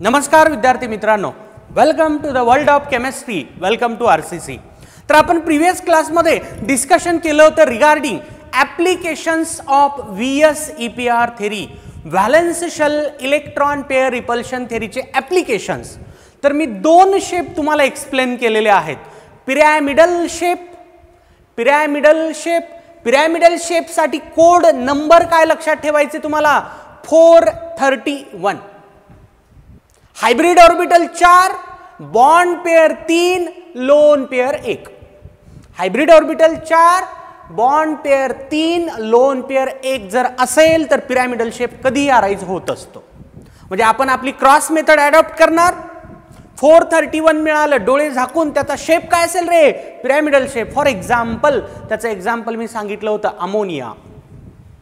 नमस्कार विद्यार्थी मित्रांनो, welcome to the world of chemistry, welcome to RCC. तर आपण प्रीवियस क्लासमध्ये डिस्कशन केलं होतं regarding applications of VS-EPR theory, valence shell electron pair repulsion थेरीचे ॲप्लिकेशन्स। तर मी दोन शेप तुम्हाला एक्सप्लेन केलेले आहेत, पिरॅमिडल शेप, पिरॅमिडल शेपसाठी कोड नंबर काय लक्षात ठेवायचे तुम्हाला, 431। Hybrid orbital 4, bond pair 3, lone pair 1। Hybrid orbital 4, bond pair 3, lone pair 1 जर असेल तर पिरॅमिडल शेप कधीही अराइज होत असतो। म्हणजे आपण आपली क्रॉस मेथड अडॉप्ट करणार, 431 मिळालं, डोळे झाकून त्याचा शेप काय असेल रे, पिरॅमिडल शेप। फॉर एक्झाम्पल, त्याचं एक्झाम्पल मी सांगितलं होतं अमोनिया,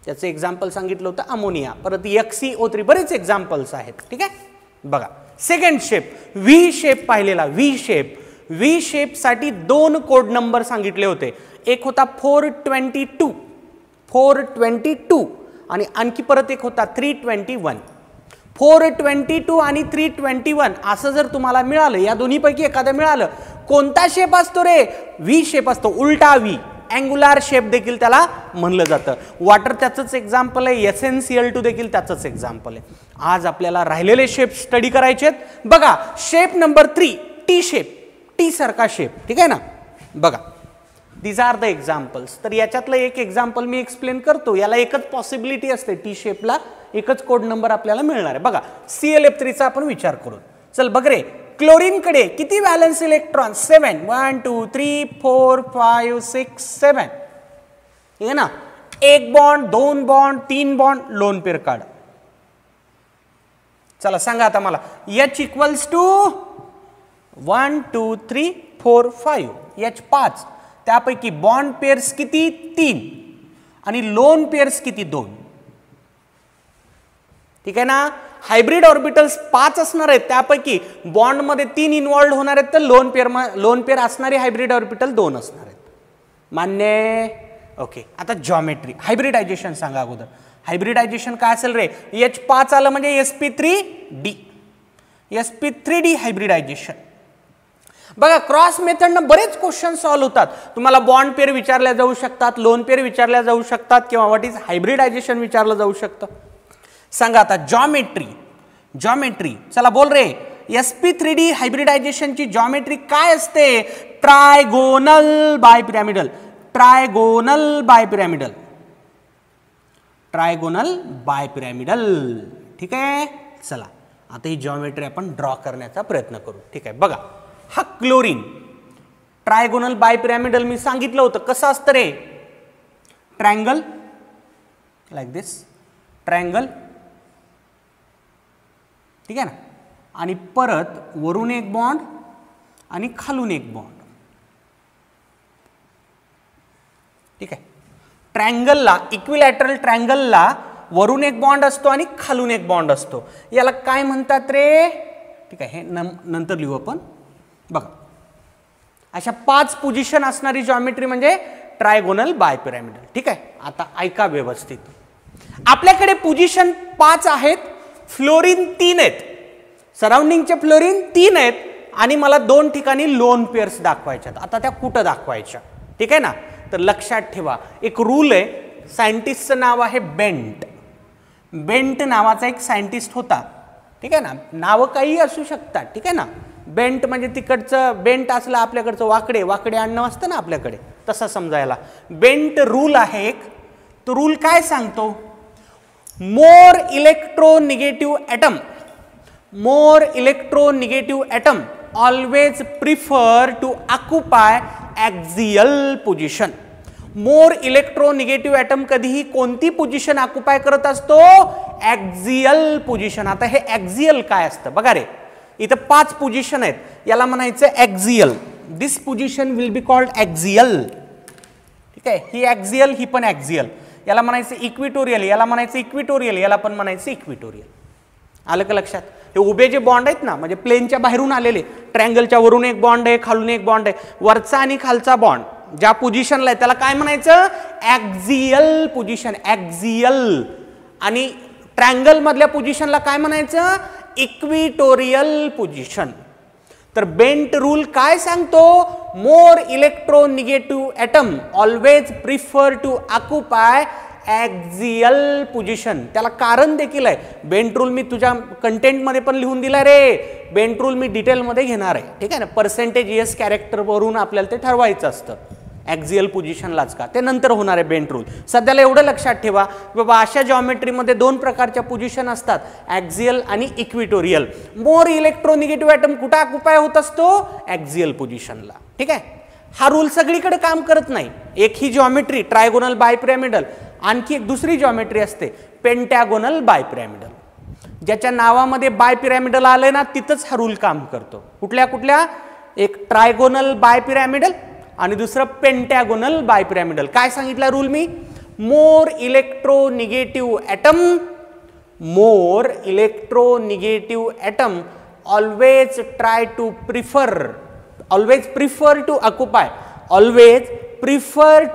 त्याचं एक्झाम्पल सांगितलं होतं अमोनिया, परत XeO3, बरेच एक्झाम्पल्स आहेत। ठीक आहे, बघा सेकंड शेप व्ही शेप पाहिलेला, व्ही शेप साठी दोन कोड नंबर सांगितले होते, एक होता 422 आणि आणखी परत एक होता 321। 422 आणि 321 असं जर तुम्हाला मिळालं, या दोन्हीपैकी एखादं मिळालं, कोणता शेप असतो रे, व्ही शेप असतो, उलटा व्ही, अँग्युलर शेप देखील त्याला म्हणलं जातं। वॉटर त्याचंच एक्झाम्पल आहे, SnCl2 देखील त्याचंच एक्झाम्पल आहे। आज आपल्याला राहिलेले शेप स्टडी करायचे आहेत। बघा shape number 3, T shape, T सारखा शेप, ठीक आहे ना। बघा दीज आर द एक्झाम्पल्स। तर याच्यातलं एक एक्झाम्पल मी एक्सप्लेन करतो, याला एकच पॉसिबिलिटी असते, टी शेपला एकच कोड नंबर आपल्याला मिळणार आहे। बघा ClF3 चा आपण विचार करू। चल बघ रे, क्लोरीन कडे किती व्हॅलेन्स इलेक्ट्रॉन, 7, 1 2 3 4 5 6 7, ठीक आहे ना। एक बॉन्ड, दोन बॉन्ड, तीन बॉन्ड, लोन पेयर काढ। चला सांगा आता मला, H इक्वल्स टू 1 2 3 4 5, H 5, त्यापैकी बॉन्ड पेयर्स किती, 3 आणि लोन पेयर्स किती, 2, ठीक आहे ना। हायब्रिड ऑर्बिटल्स 5 असणार आहेत, त्यापैकी बॉन्ड मध्ये 3 इन्व्हॉल्व होणार आहेत, तर लोन पेयर असणारे हायब्रिड ऑर्बिटल 2 असणार आहेत, मान्य। ओके, आता जॉमेट्री, हायब्रिडायझेशन सांगा अगोदर। हायब्रिडायझेशन काय असेल रे, H5 आलं म्हणजे sp3d हायब्रिडायझेशन। बघा क्रॉस मेथडनं बरेच क्वेश्चन सॉल्व्ह होतात, तुम्हाला बॉन्ड पेयर विचारल्या जाऊ शकतात, लोन पेयर विचारल्या जाऊ शकतात, किंवा व्हॉट इज हायब्रिडायझेशन विचारलं जाऊ शकतं। सांगा आता जॉमेट्री, चला बोल रे, sp3d हायब्रिडायझेशनची जॉमेट्री काय असते, ट्रायगोनल बायपिरॅमिडल, ठीक आहे। चला आता ही जॉमेट्री आपण ड्रॉ करण्याचा प्रयत्न करू, ठीक आहे। बघा हा क्लोरीन ट्रायगोनल बायपिरॅमिडल मी सांगितलं होतं, कसं असतं रे, ट्रायंगल लाईक दिस, ट्रायंगल, ठीक आहे ना, आणि परत वरून एक बॉन्ड आणि खालून एक बॉन्ड, ठीक आहे। ट्रायंगलला, इक्विलॅटरल ट्रायंगलला वरून एक बॉन्ड असतो आणि खालून एक बॉन्ड असतो, याला काय म्हणतात रे, ठीक आहे, हे नंतर लिहू आपण। बघा अशा 5 पोझिशन असणारी जॉमेट्री म्हणजे ट्रायगोनल बायपिरॅमिडल, ठीक आहे। आता ऐका व्यवस्थित, आपल्याकडे पोझिशन 5 आहेत, फ्लोरीन 3 आहेत, सराउंडिंगचे फ्लोरीन 3 आहेत, आणि मला 2 ठिकाणी लोन पेयर्स दाखवायच्यात। आता त्या कुठं दाखवायच्या, ठीक आहे ना। तर लक्षात ठेवा, एक रूल आहे, सायंटिस्टचं नाव आहे बेंट नावाचा एक सायंटिस्ट होता, ठीक आहे ना। नावं काही असू शकतात, ठीक आहे ना। बेंट म्हणजे तिकडचं, बेंट असलं आपल्याकडचं वाकडे अन्न असतं ना आपल्याकडे, तसं समजायला। बेंट रूल आहे एक, तो रूल काय सांगतो, more electronegative atom always prefer to occupy axial position. More electronegative atom कधीही कोणती पोझिशन ऑक्युपाय करत असतो, ॲक्झियल पोझिशन। आता हे ॲक्झियल काय असतं बघा रे, इथं 5 पोझिशन आहेत, याला म्हणायचं ॲक्झियल, दिस पोझिशन विल बी कॉल्ड ॲक्झियल, ठीक आहे। ही ॲक्झियल, ही पण ॲक्झियल, याला म्हणायचं इक्विटोरियल, याला म्हणायचं इक्विटोरियल, याला पण म्हणायचं इक्विटोरियल। आलं का लक्षात? हे उभे जे बॉन्ड आहेत ना, म्हणजे प्लेनच्या बाहेरून आलेले, ट्रायंगलच्या वरून एक बॉन्ड आहे, खालून एक बॉन्ड आहे, वरचा आणि खालचा बॉन्ड ज्या पोझिशनला आहे त्याला काय म्हणायचं, ॲक्झियल पोझिशन, ॲक्झियल। आणि ट्रायंगल मधल्या पोझिशनला काय म्हणायचं, इक्विटोरियल पोझिशन. तर बेंट रूल काय सांगतो? More electronegative atom always prefer to occupy axial position. त्याला कारण देखील आहे. बेंट रूल मी तुझ्या कंटेंटमध्ये पण लिहून दिला रे. बेंट रूल मी डिटेलमध्ये घेणार आहे, ठीक आहे ना. पर्सेंटेज येस कॅरेक्टरवरून आपल्याला ते ठरवायचं असतं ॲक्झियल पोझिशनलाच का, ते नंतर होणार आहे बेंट रूल. सध्याला एवढं लक्षात ठेवा बाबा, अशा जॉमेट्रीमध्ये दोन प्रकारच्या पोझिशन असतात, ॲक्झियल आणि इक्विटोरियल. मोर इलेक्ट्रोनिगेटिव्ह ॲटम कुठं ऑक्युपाय होत असतो? ॲक्झियल पोझिशनला, ठीक आहे. हा रूल सगळीकडे काम करत नाही. एक ही जॉमेट्री ट्रायगोनल बायपिरॅमिडल, आणखी एक दुसरी जॉमेट्री असते पेंटॅगोनल बायपिरॅमिडल. ज्याच्या नावामध्ये बायपिरॅमिडल आलंय ना, तिथंच हा रूल काम करतो. कुठल्या कुठल्या? एक ट्रायगोनल बायपिरॅमिडल आणि दुसरं पेंटॅगोनल बायपिरॅमिडल. काय सांगितलं रूल मी? More electronegative atom always try to prefer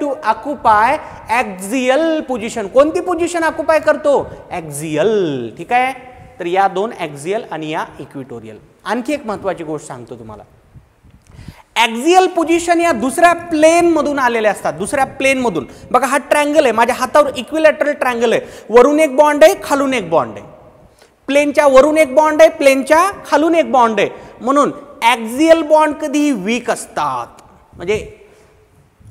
to occupy axial position. कोणती पोझिशन ऑक्युपाय करतो? ॲक्झियल, ठीक आहे. तर या दोन ॲक्झियल आणि या इक्विटोरियल. आणखी एक महत्वाची गोष्ट सांगतो तुम्हाला. ॲक्झियल पोझिशन या दुसऱ्या प्लेन मधून आलेल्या असतात. दुसऱ्या प्लेन मधून बघा, हा ट्रायंगल आहे, माझ्या हातावर इक्विलॅटरल ट्रायंगल आहे. वरून एक बॉन्ड आहे, खालून एक बॉन्ड आहे. प्लेनच्या वरून एक बॉन्ड आहे, प्लेनच्या खालून एक बॉन्ड आहे. म्हणून ॲक्झियल बॉन्ड कधी वीक असतात. म्हणजे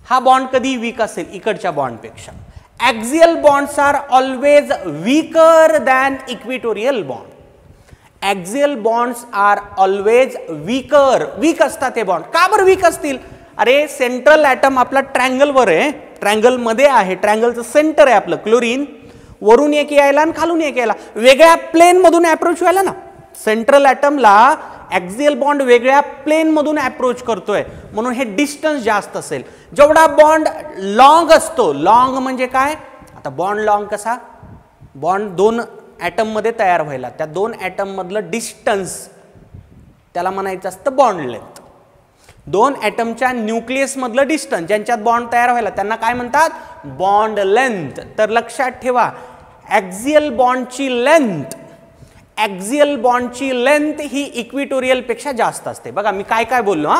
हा बॉन्ड कधी वीक असेल इकडच्या बॉन्डपेक्षा. Axial bonds are always weaker than equatorial bond. Axial bonds are always weak असतात हे बॉन्ड. का बरं वीक असतील? अरे सेंट्रल ॲटम आपला ट्रायंगलवर आहे, ट्रायंगलमध्ये आहे, ट्रायंगलचं सेंटर आहे आपलं क्लोरीन. वरून एक यायला आणि खालून एक यायला, वेगळ्या प्लेन मधून अप्रोच व्हायला ना. सेंट्रल ॲटमला ॲक्झियल बॉन्ड वेगळ्या प्लेन मधून अप्रोच करतोय, म्हणून हे डिस्टन्स जास्त असेल. जेवढा बॉन्ड लॉंग असतो, लॉंग म्हणजे काय? आता बॉन्ड लॉंग कसा? बॉन्ड दोन ॲटम मध्ये तयार व्हायला, त्या दोन ॲटम मधलं डिस्टन्स त्याला म्हणायचं असतं बॉन्ड लेंथ. दोन ॲटमच्या न्यूक्लियस मधलं डिस्टन्स, ज्यांच्यात बॉन्ड तयार व्हायला, त्यांना काय म्हणतात? Bond length. तर लक्षात ठेवा, ॲक्झियल बॉन्डची लेंथ ही इक्विटोरियल पेक्षा जास्त असते. बघा मी काय काय बोललो.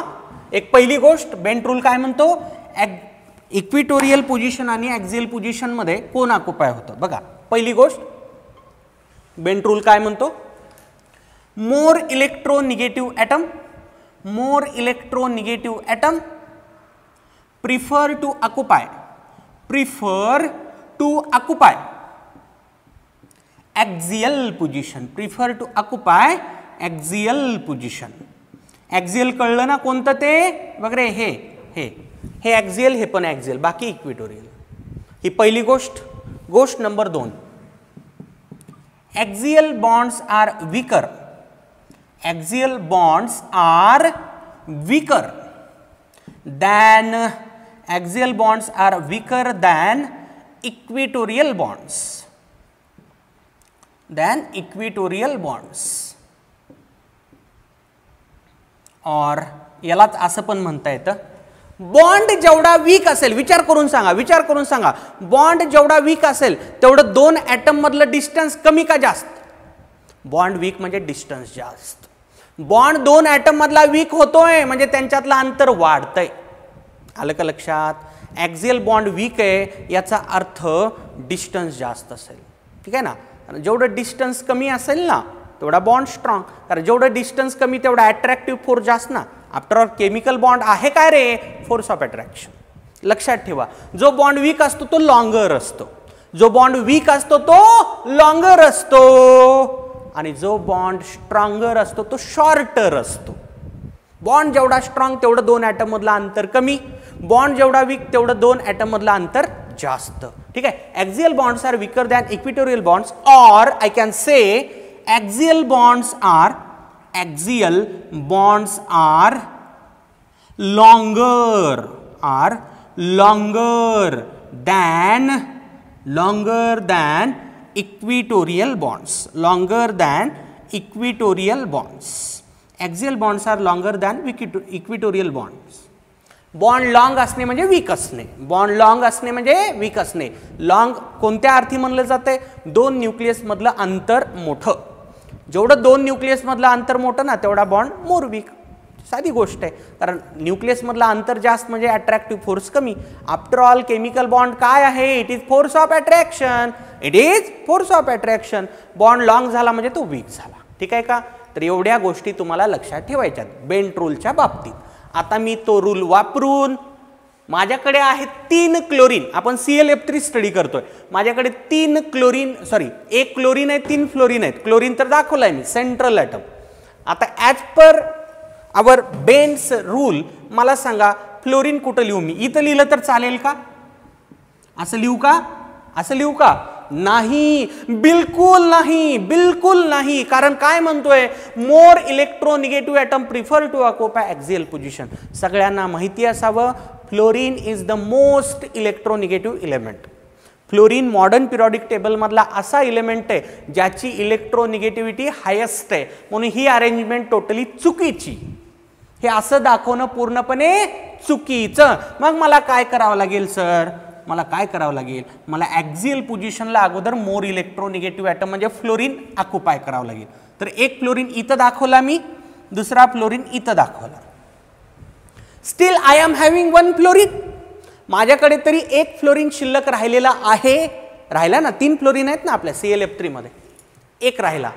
एक पहिली गोष्ट, बेंट रूल काय म्हणतो? इक्विटोरियल पोझिशन आणि ॲक्झियल पोझिशन मध्ये कोण ऑक्युपाय होतं? बघा पहिली गोष्ट, बेंट रूल काय म्हणतो? More electronegative atom prefer to occupy axial position. Axial कळलं ना कोणतं ते? बघ रे, हे ॲक्झियल, हे पण ॲक्झियल, बाकी इक्विटोरियल. ही पहिली गोष्ट. गोष्ट number 2, axial bonds are weaker than equatorial bonds. और यालाच असं पण म्हणता येतं, बॉन्ड जेवढा वीक असेल, विचार करून सांगा, बॉन्ड जेवढा वीक असेल तेवढं दोन ॲटम मधलं डिस्टन्स कमी का जास्त? बॉन्ड वीक म्हणजे डिस्टन्स जास्त. बॉन्ड दोन ॲटम मधला वीक होतोय म्हणजे त्यांच्यातलं अंतर वाढतंय. आलं का लक्षात? ॲक्झियल बॉन्ड वीक आहे याचा अर्थ डिस्टन्स जास्त असेल, ठीक आहे ना. जेवढं डिस्टन्स कमी असेल ना तेवढा बॉन्ड स्ट्रॉंग, कारण जेवढं डिस्टन्स कमी तेवढा अट्रॅक्टिव्ह फोर्स जास्त ना. आफ्टर ऑल केमिकल बॉन्ड आहे काय रे? Force of attraction. लक्षात ठेवा, जो बॉन्ड वीक असतो तो लॉंगर असतो, आणि जो बॉन्ड स्ट्रॉंगर असतो तो शॉर्टर असतो. बॉन्ड जेवढा स्ट्रॉंग तेवढं दोन ॲटम मधलं अंतर कमी, बॉन्ड जेवढा वीक तेवढं दोन ॲटम मधलं अंतर जास्त, ठीक आहे. Axial bonds are weaker than equatorial bonds, और I can say axial bonds are longer than equatorial bonds. Axial bonds are longer than equatorial bonds. Bond long असणे म्हणजे वीक असणे. लॉंग कोणत्या अर्थी म्हणलं जाते? दोन न्यूक्लियस मधलं अंतर मोठं. जेवढं दोन न्यूक्लियसमधलं अंतर मोठं ना तेवढा बॉन्ड मोर वीक. साधी गोष्ट आहे, कारण न्यूक्लियसमधलं अंतर जास्त म्हणजे अट्रॅक्टिव्ह फोर्स कमी. आफ्टर ऑल केमिकल बॉन्ड काय आहे? It is force of attraction. It is force of attraction. Bond long झाला म्हणजे तो वीक झाला. ठीक आहे का? तर एवढ्या गोष्टी तुम्हाला लक्षात ठेवायच्यात बेंट रूलच्या बाबतीत. आता मी तो रूल वापरून माझ्याकडे आहे 3 क्लोरीन. आपण ClF3 स्टडी करतोय. माझ्याकडे 3 क्लोरीन, सॉरी 1 क्लोरीन आहे, 3 फ्लोरीन आहेत. क्लोरीन तर दाखवलाय मी, सेंट्रल ॲटम. आता as per hour Bent's rule मला सांगा फ्लोरीन कुठं लिहू मी? इथं लिहिलं तर चालेल का? असं लिहू का? असं लिहू का? नाही, बिलकुल नाही, बिलकुल नाही. कारण काय म्हणतोय? More electronegative atom prefer to occupy axial position. सगळ्यांना माहिती असावं, fluorine is the most electronegative element. Fluorine modern periodic table मधला असा इलेमेंट आहे ज्याची इलेक्ट्रोनिगेटिव्हिटी हायेस्ट आहे. म्हणून ही अरेंजमेंट टोटली चुकीची. हे असं दाखवणं पूर्णपणे चुकीचं. मग मला काय करावं लागेल सर? मला काय करावं लागेल? मला ॲक्झियल पोझिशनला अगोदर मोर इलेक्ट्रोनिगेटिव्ह ॲटम म्हणजे फ्लोरीन ऑक्युपाय करावं लागेल. तर एक फ्लोरीन इथं दाखवला मी, दुसरा फ्लोरीन इथं दाखवला. Still I am having 1 fluorine. माझ्याकडे तरी 1 फ्लोरीन शिल्लक राहिलेला आहे. राहिला ना, 3 फ्लोरीन आहेत ना आपल्या ClF3 मध्ये, 1 राहिला.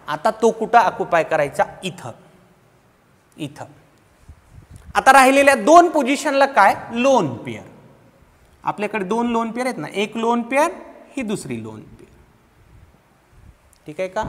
आता तो कुठं ऑक्युपाय करायचा? इथं. इथं. आता राहिलेल्या 2 पोझिशनला काय? Lone pair. आपल्याकडे 2 लोन पेअर आहेत ना, एक लोन पेअर, ही दुसरी लोन पेअर. ठीक आहे का?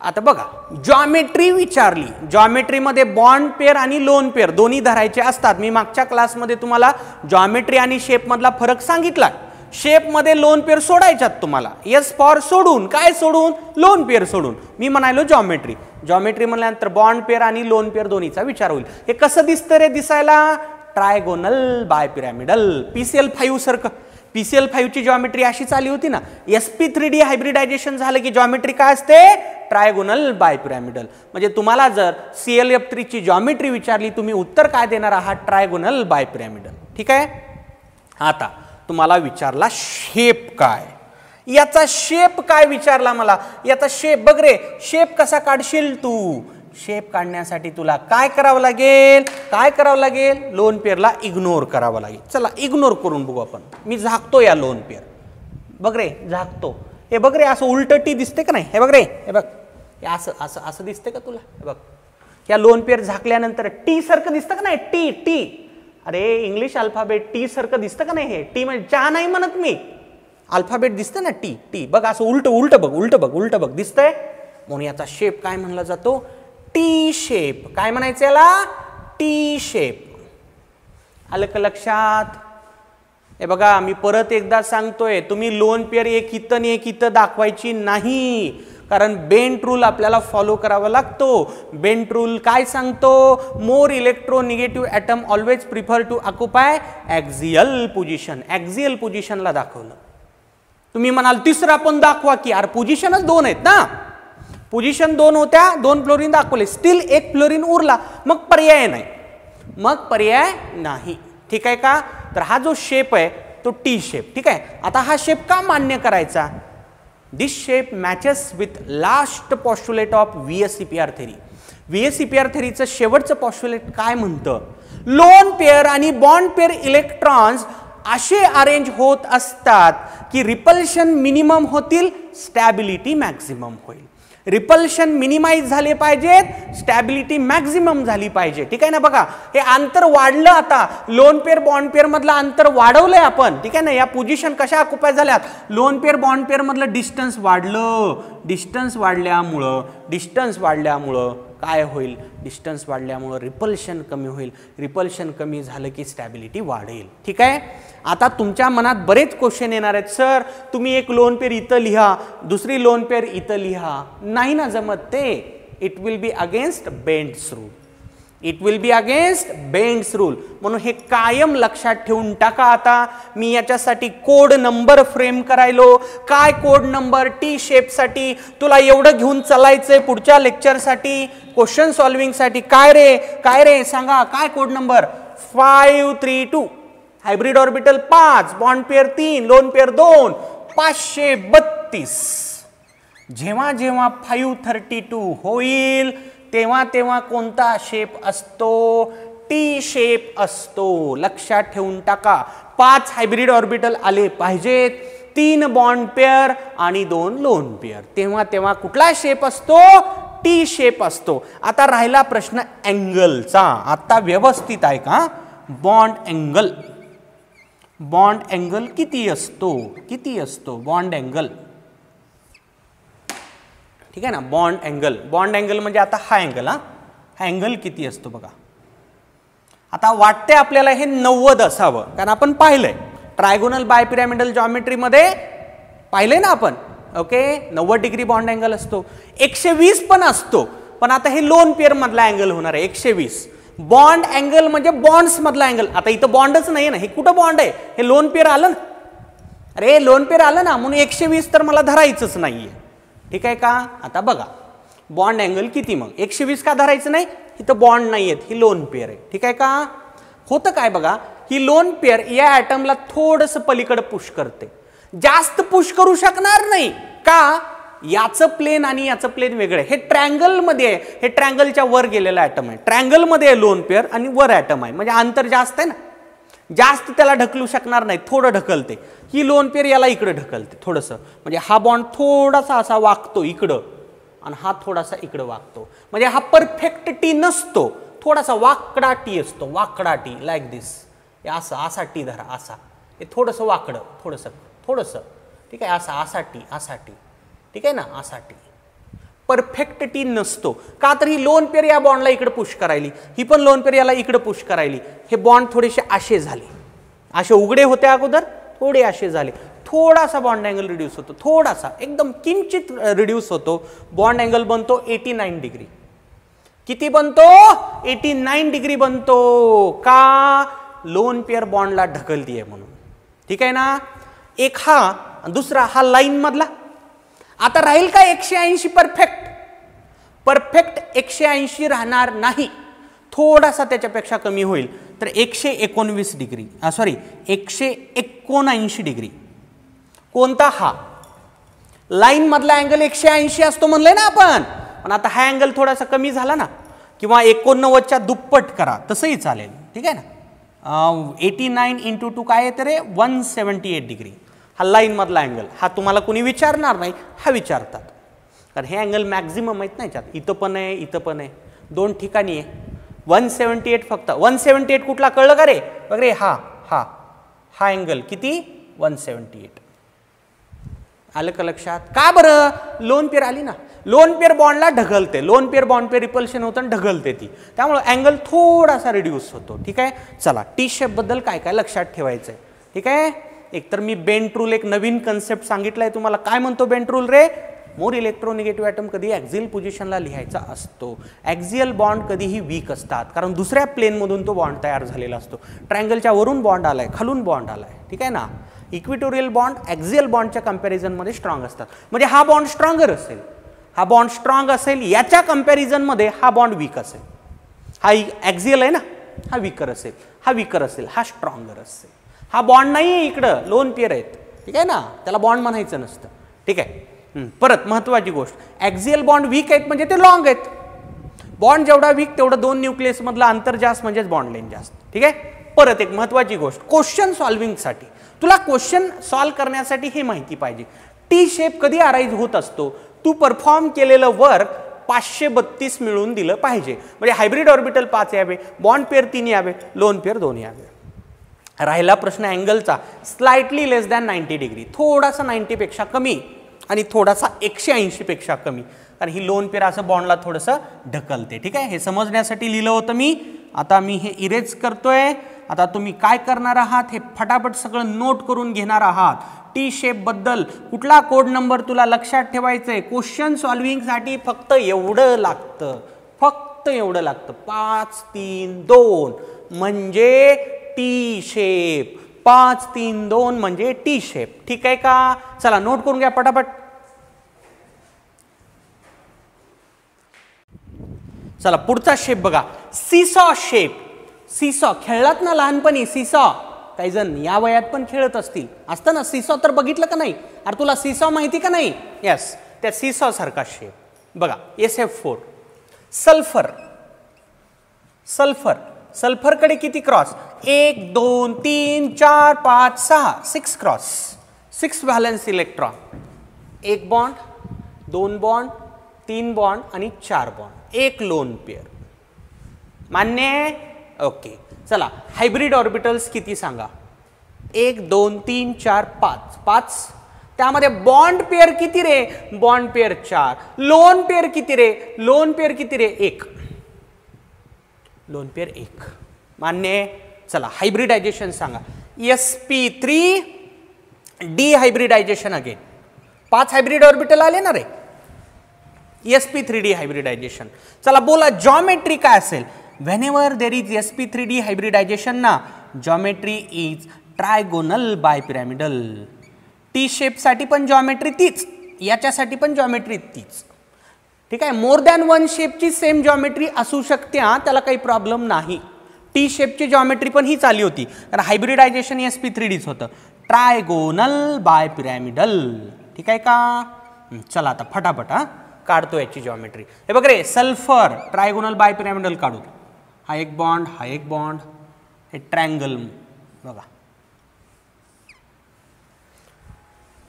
आता बघा, जॉमेट्री विचारली. जॉमेट्रीमध्ये बॉन्ड पेअर आणि लोन पेअर दोन्ही धरायचे असतात. मी मागच्या क्लासमध्ये तुम्हाला जॉमेट्री आणि शेप मधला फरक सांगितला. शेप मध्ये लोन पेअर सोडायच्यात तुम्हाला. येस फॉर सोडून, काय सोडून? लोन पेअर सोडून. मी म्हणालो जॉमेट्री. जॉमेट्री म्हणल्यानंतर बॉन्ड पेअर आणि लोन पेअर दोन्हीचा विचार होईल. हे कसं दिसतं रे दिसायला? Trigonal bye pyramidal. PCl5 सारखं. PCl5 ची जॉमेट्री अशीच आली होती ना. sp3d हायब्रिडायझेशन झालं की जॉमेट्री काय असते? Trigonal bipyramidal. म्हणजे तुम्हाला जर ClF3 ची जॉमेट्री विचारली, तुम्ही उत्तर काय देणार आहात? Trigonal bipyramidal. ठीक आहे. आता तुम्हाला विचारला शेप काय? याचा शेप काय विचारला मला? याचा शेप बघ रे. शेप कसा काढशील तू? शेप काढण्यासाठी तुला काय करावं लागेल? काय करावं लागेल? लोन पेअरला इग्नोर करावं लागेल. चला इग्नोर करून बघू आपण. मी झाकतो या लोन पेअर. बघ रे, झाकतो. हे बघ रे, असं उलट टी दिसते का नाही? हे बघ रे, हे बघ, हे असं असं असं दिसते का तुला? हे बघ, या लोन पेअर झाकल्यानंतर टी सारखं दिसतं का नाही? T T. अरे इंग्लिश अल्फाबेट टी सारखं दिसतं का नाही? हे टी म्हणजे चहा नाही म्हणत मी. अल्फाबेट दिसतं ना, टी टी. बघ असं उलट उलट बघ, उलट बघ, उलट बघ, दिसतंय. म्हणून याचा शेप काय म्हणला जातो? T shape. काय म्हणायचं याला? T shape. आलं का लक्षात? हे बघा, मी परत एकदा सांगतोय, तुम्ही लोन पेअर एक इथं आणि एक इथं दाखवायची नाही. कारण बेंट रूल आपल्याला फॉलो करावा लागतो. बेंट रूल काय सांगतो? More electronegative atom always prefer to occupy axial position. Axial पोझिशनला दाखवलं. तुम्ही म्हणाल तिसरा पण दाखवा की. यार पोझिशनच 2 आहेत ना. पोझिशन 2 होत्या, 2 फ्लोरीन दाखवले, स्टील 1 फ्लोरीन उरला. मग पर्याय नाही. मग पर्याय नाही. ठीक आहे का? तर हा जो शेप आहे तो टी शेप. ठीक आहे. आता हा शेप का मान्य करायचा? This shape matches with last postulate of VSEPR theory. VSEPR थेरीचं शेवटचं पॉस्ट्युलेट काय म्हणतं? लोन पेअर आणि बॉन्ड पेअर इलेक्ट्रॉन्स असे अरेंज होत असतात की रिपल्शन मिनिमम होतील, स्टॅबिलिटी मॅक्सिमम होईल. रिपल्शन मिनिमाइज झाले पाहिजेत, स्टॅबिलिटी मॅक्सिमम झाली पाहिजे. ठीक आहे ना? बघा, हे अंतर वाढलं. आता लोन पेअर बॉन्ड पेअर मधलं अंतर वाढवलंय आपण. ठीक आहे ना? या पोझिशन कशा ऑक्युपाय झाल्यात? लोन पेअर बॉन्ड पेअर मधलं डिस्टन्स वाढलं. डिस्टन्स वाढल्यामुळं काय होईल? डिस्टन्स वाढल्यामुळं रिपल्शन कमी होईल. रिपल्शन कमी झालं की स्टॅबिलिटी वाढेल. ठीक आहे. आता तुमच्या मनात बरेच क्वेश्चन येणार आहेत. सर तुम्ही एक लोन पेअर इथं लिहा, दुसरी लोन पेअर इथं लिहा. नाही ना जमत ते. It will be against Bent's rule. It will be against Bent's rule. म्हणून हे कायम लक्षात ठेवून टाका. आता मी याच्यासाठी कोड नंबर फ्रेम करायलो. काय कोड नंबर? टी शेपसाठी. तुला एवढं घेऊन चालायचंय पुढच्या लेक्चरसाठी, क्वेश्चन सॉल्विंगसाठी. काय रे सांगा, काय code number? 532. Hybrid orbital 5, bond pair 3, lone pair 2, 532. जेव्हा जेव्हा 532 होईल तेव्हा तेव्हा कोणता शेप असतो? टी शेप असतो. लक्षात ठेवून टाका. 5 हायब्रिड ऑर्बिटल आले पाहिजेत, 3 बॉन्ड पेअर आणि 2 लोन पेअर, तेव्हा तेव्हा कुठला शेप असतो? टी शेप असतो. आता राहिला प्रश्न अँगलचा. आता व्यवस्थित आहे का? बॉन्ड अँगल, बॉन्ड अँगल किती असतो? किती असतो बॉन्ड अँगल? ठीक आहे ना. बॉन्ड अँगल, बॉन्ड अँगल म्हणजे आता हा अँगल, हा अँगल किती असतो बघा. आता वाटते आपल्याला हे 90 असावं, कारण आपण पाहिलंय ट्रायगोनल बायपिरॅमिडल जॉमेट्रीमध्ये पाहिलंय ना आपण. ओके, 90 डिग्री बॉन्ड अँगल असतो. 120 पण असतो, पण आता हे लोन पेअर मधला अँगल होणार आहे 120. बॉन्ड अँगल म्हणजे बॉन्ड्स मधला अँगल. आता इथं बॉन्डच नाही ना, हे कुठं बॉन्ड आहे? हे लोन पेअर आलं ना. अरे लोन पेअर आलं ना, म्हणून 120 तर मला धरायचंच नाहीये. ठीक आहे का? आता बघा बॉन्ड अँगल किती, मग 120 का धरायचं नाही? इथं बॉन्ड नाही आहेत, ही लोन पेअर आहे. ठीक आहे का? होतं काय बघा, ही लोन पेअर या ॲटमला थोडंसं पलीकडे पुश करते. जास्त पुश करू शकणार नाही का? याचं प्लेन आणि याचं प्लेन वेगळं आहे. हे ट्रँगल मध्ये आहे, हे ट्रँगलच्या वर गेलेलं ॲटम आहे. ट्रँगल मध्ये आहे लोन पेअर आणि वर ॲटम आहे, म्हणजे अंतर जास्त आहे ना, जास्त त्याला ढकलू शकणार नाही, थोडं ढकलते. ही लोन पेअर याला इकडे ढकलते थोडंसं, म्हणजे हा बॉन्ड थोडासा असा वाकतो इकडं आणि हा थोडासा इकडं वाकतो. म्हणजे हा परफेक्ट टी नसतो, थोडासा वाकडा टी असतो. वाकडा टी लाईक दिस. असं असा टी धरा, असा. हे थोडंसं वाकडं, थोडंसं थोडंसं. ठीक आहे, असा असा टी, असा टी. ठीक आहे ना, असा टी. परफेक्ट टी नसतो का? तर ही लोन पेअर या बॉन्डला इकडे पुश करायली, ही पण लोन पेअर याला इकडे पुश करायली. हे बॉन्ड थोडेसे असे झाले, असे उघडे होते अगोदर, थोडे असे झाले. थोडासा बॉन्ड अँगल रिड्यूस होतो, थोडासा एकदम किंचित रिड्यूस होतो. बॉन्ड अँगल बनतो 89 डिग्री. किती बनतो? 89 डिग्री बनतो. का? लोन पेअर बॉन्डला ढकलतीये म्हणून. ठीक आहे ना. एक हा, दुसरा हा लाईन मधला. आता राहील का 180 परफेक्ट? परफेक्ट 180 राहणार नाही, थोडासा त्याच्यापेक्षा कमी होईल. तर 119 डिग्री, सॉरी 179 डिग्री. कोणता? हा लाईन मधला अँगल 180 असतो म्हणलंय ना आपण. पण आता हा अँगल थोडासा कमी झाला ना, किंवा 89च्या दुप्पट करा तसंही चालेल. ठीक आहे ना. 89 × 2 काय येतं रे? 178 डिग्री. हा लाईन मधला अँगल. हा तुम्हाला कोणी विचारणार नाही, हा विचारतात, कारण हे अँगल मॅक्झिमम आहेत ना याच्यात. इथं पण आहे, इथं पण आहे, 2 ठिकाणी आहे. 178 फक्त. 178 कुठला कळलं का रे? बघ रे, हा हा हा अँगल किती? 178. आलं का लक्षात? का बरं? लोन पेअर आली ना, लोन पेअर बॉन्डला ढकलते. Lone pair bond pair repulsion होतं, ढकलते ती, त्यामुळे अँगल थोडासा रिड्यूस होतो. ठीक आहे. चला, टी शेप बद्दल काय काय लक्षात ठेवायचंय. ठीक आहे. एकतर मी बेंट रूल एक नवीन कन्सेप्ट सांगितलाय तुम्हाला. काय म्हणतो बेंट रूल रे? मोर इलेक्ट्रोनिगेटिव्ह ॲटम कधी ॲक्झियल पोझिशनला लिहायचा असतो. ॲक्झियल बॉन्ड कधीही वीक असतात, कारण दुसऱ्या प्लेनमधून तो बॉन्ड तयार झालेला असतो. ट्रायंगलच्या वरून बॉन्ड आलाय, खालून बॉन्ड आलाय. ठीक आहे ना. इक्विटोरियल बॉन्ड ॲक्झियल बॉन्डच्या कम्पॅरिझनमध्ये स्ट्रॉंग असतात, म्हणजे हा बॉन्ड स्ट्रॉंगर असेल, हा बॉन्ड स्ट्रॉंग असेल, याच्या कम्पॅरिझनमध्ये हा बॉन्ड वीक असेल. हा ॲक्झियल आहे ना, हा वीकर असेल, हा वीकर असेल, हा स्ट्रॉंगर असेल. हा बॉन्ड नाही आहे इकडं, लोन पेअर आहेत. ठीक आहे ना, त्याला बॉन्ड म्हणायचं नसतं. ठीक आहे. परत महत्त्वाची गोष्ट, ॲक्झियल बॉन्ड वीक आहेत म्हणजे ते लॉंग आहेत. बॉन्ड जेवढा वीक तेवढं 2 न्यूक्लियस मधला अंतर जास्त, म्हणजेच बॉन्ड लेंथ जास्त. ठीक आहे. परत एक महत्त्वाची गोष्ट, क्वेश्चन सॉल्व्हिंगसाठी तुला क्वेश्चन सॉल्व्ह करण्यासाठी हे माहिती पाहिजे, टी शेप कधी अराईज होत असतो. तू परफॉर्म केलेलं वर्क 532 मिळून दिलं पाहिजे, म्हणजे हायब्रिड ऑर्बिटल 5 यावे, बॉन्ड पेअर 3 यावे, लोन पेअर 2 यावे. राहिला प्रश्न अँगलचा, स्लाइटली लेस दॅन 90 डिग्री, थोडासा 90 पेक्षा कमी आणि थोडासा 180 पेक्षा कमी, कारण ही लोन पेअर असं बॉन्डला थोडंसं ढकलते. ठीक आहे. हे समजण्यासाठी लिहिलं होतं मी. आता मी हे इरेज करतोय. आता तुम्ही काय करणार आहात, हे फटाफट सगळं नोट करून घेणार आहात. टी शेप बद्दल कुठला कोड नंबर तुला लक्षात ठेवायचंय. क्वेश्चन सॉल्व्हिंगसाठी फक्त एवढं लागतं, फक्त एवढं लागतं. 5, 3, 2 म्हणजे टी शेप. 5, 3, 2 म्हणजे टी शेप. ठीक आहे का? चला नोट करून घ्या पटापट. चला पुढचा शेप बघा, सीसॉ शेप. सीसॉ खेळलात ना लहानपणी? सीसॉ काही जण या वयात पण खेळत असतील, असतं ना सीसॉ, तर बघितलं का नाही? अरे तुला सीसॉ माहिती का नाही? यस, त्या सीसॉ सारखा शेप बघा SF4. सल्फर, सल्फर, सल्फरकडे किती cross 1 2 3 4 5 6 6 cross, 6 valence electron, 1 bond 2 bond 3 bond आणि 4 बॉन्ड, 1 लोन पेअर. मान्य? ओके. चला हायब्रिड ऑर्बिटल्स किती सांगा 1 2 3 4 5 5. त्यामध्ये बॉन्ड पेअर किती रे बॉन्ड पेअर 4. लोन पेअर किती रे लोन पेअर किती रे 1 लोन पेअर 1. मान्य? चला हायब्रिडायझेशन सांगा sp3 डिहायब्रिडायझेशन अगेन 5 हायब्रिड ऑर्बिटल आले ना रे sp3 डिहायब्रिडायझेशन. चला बोला जॉमेट्री काय असेल whenever there is sp3 d hybridization ना geometry is trigonal bipyramidal. T shape साठी पण जॉमेट्री तीच, याच्यासाठी पण जॉमेट्री तीच. ठीक आहे. मोर दॅन वन शेपची सेम जॉमेट्री असू शकते हा, त्याला काही प्रॉब्लेम नाही. टी शेपची जॉमेट्री पण हीच आली होती कारण हायब्रिडायझेशन sp3Dच होतं. ट्रायगोनल बायपिरॅमिडल. ठीक आहे का. चला आता फटाफट हा काढतो याची जॉमेट्री. हे बघ रे सल्फर ट्रायगोनल बायपिरॅमिडल काढू. हा एक बॉन्ड हा एक बॉन्ड, हे ट्रायंगल बघा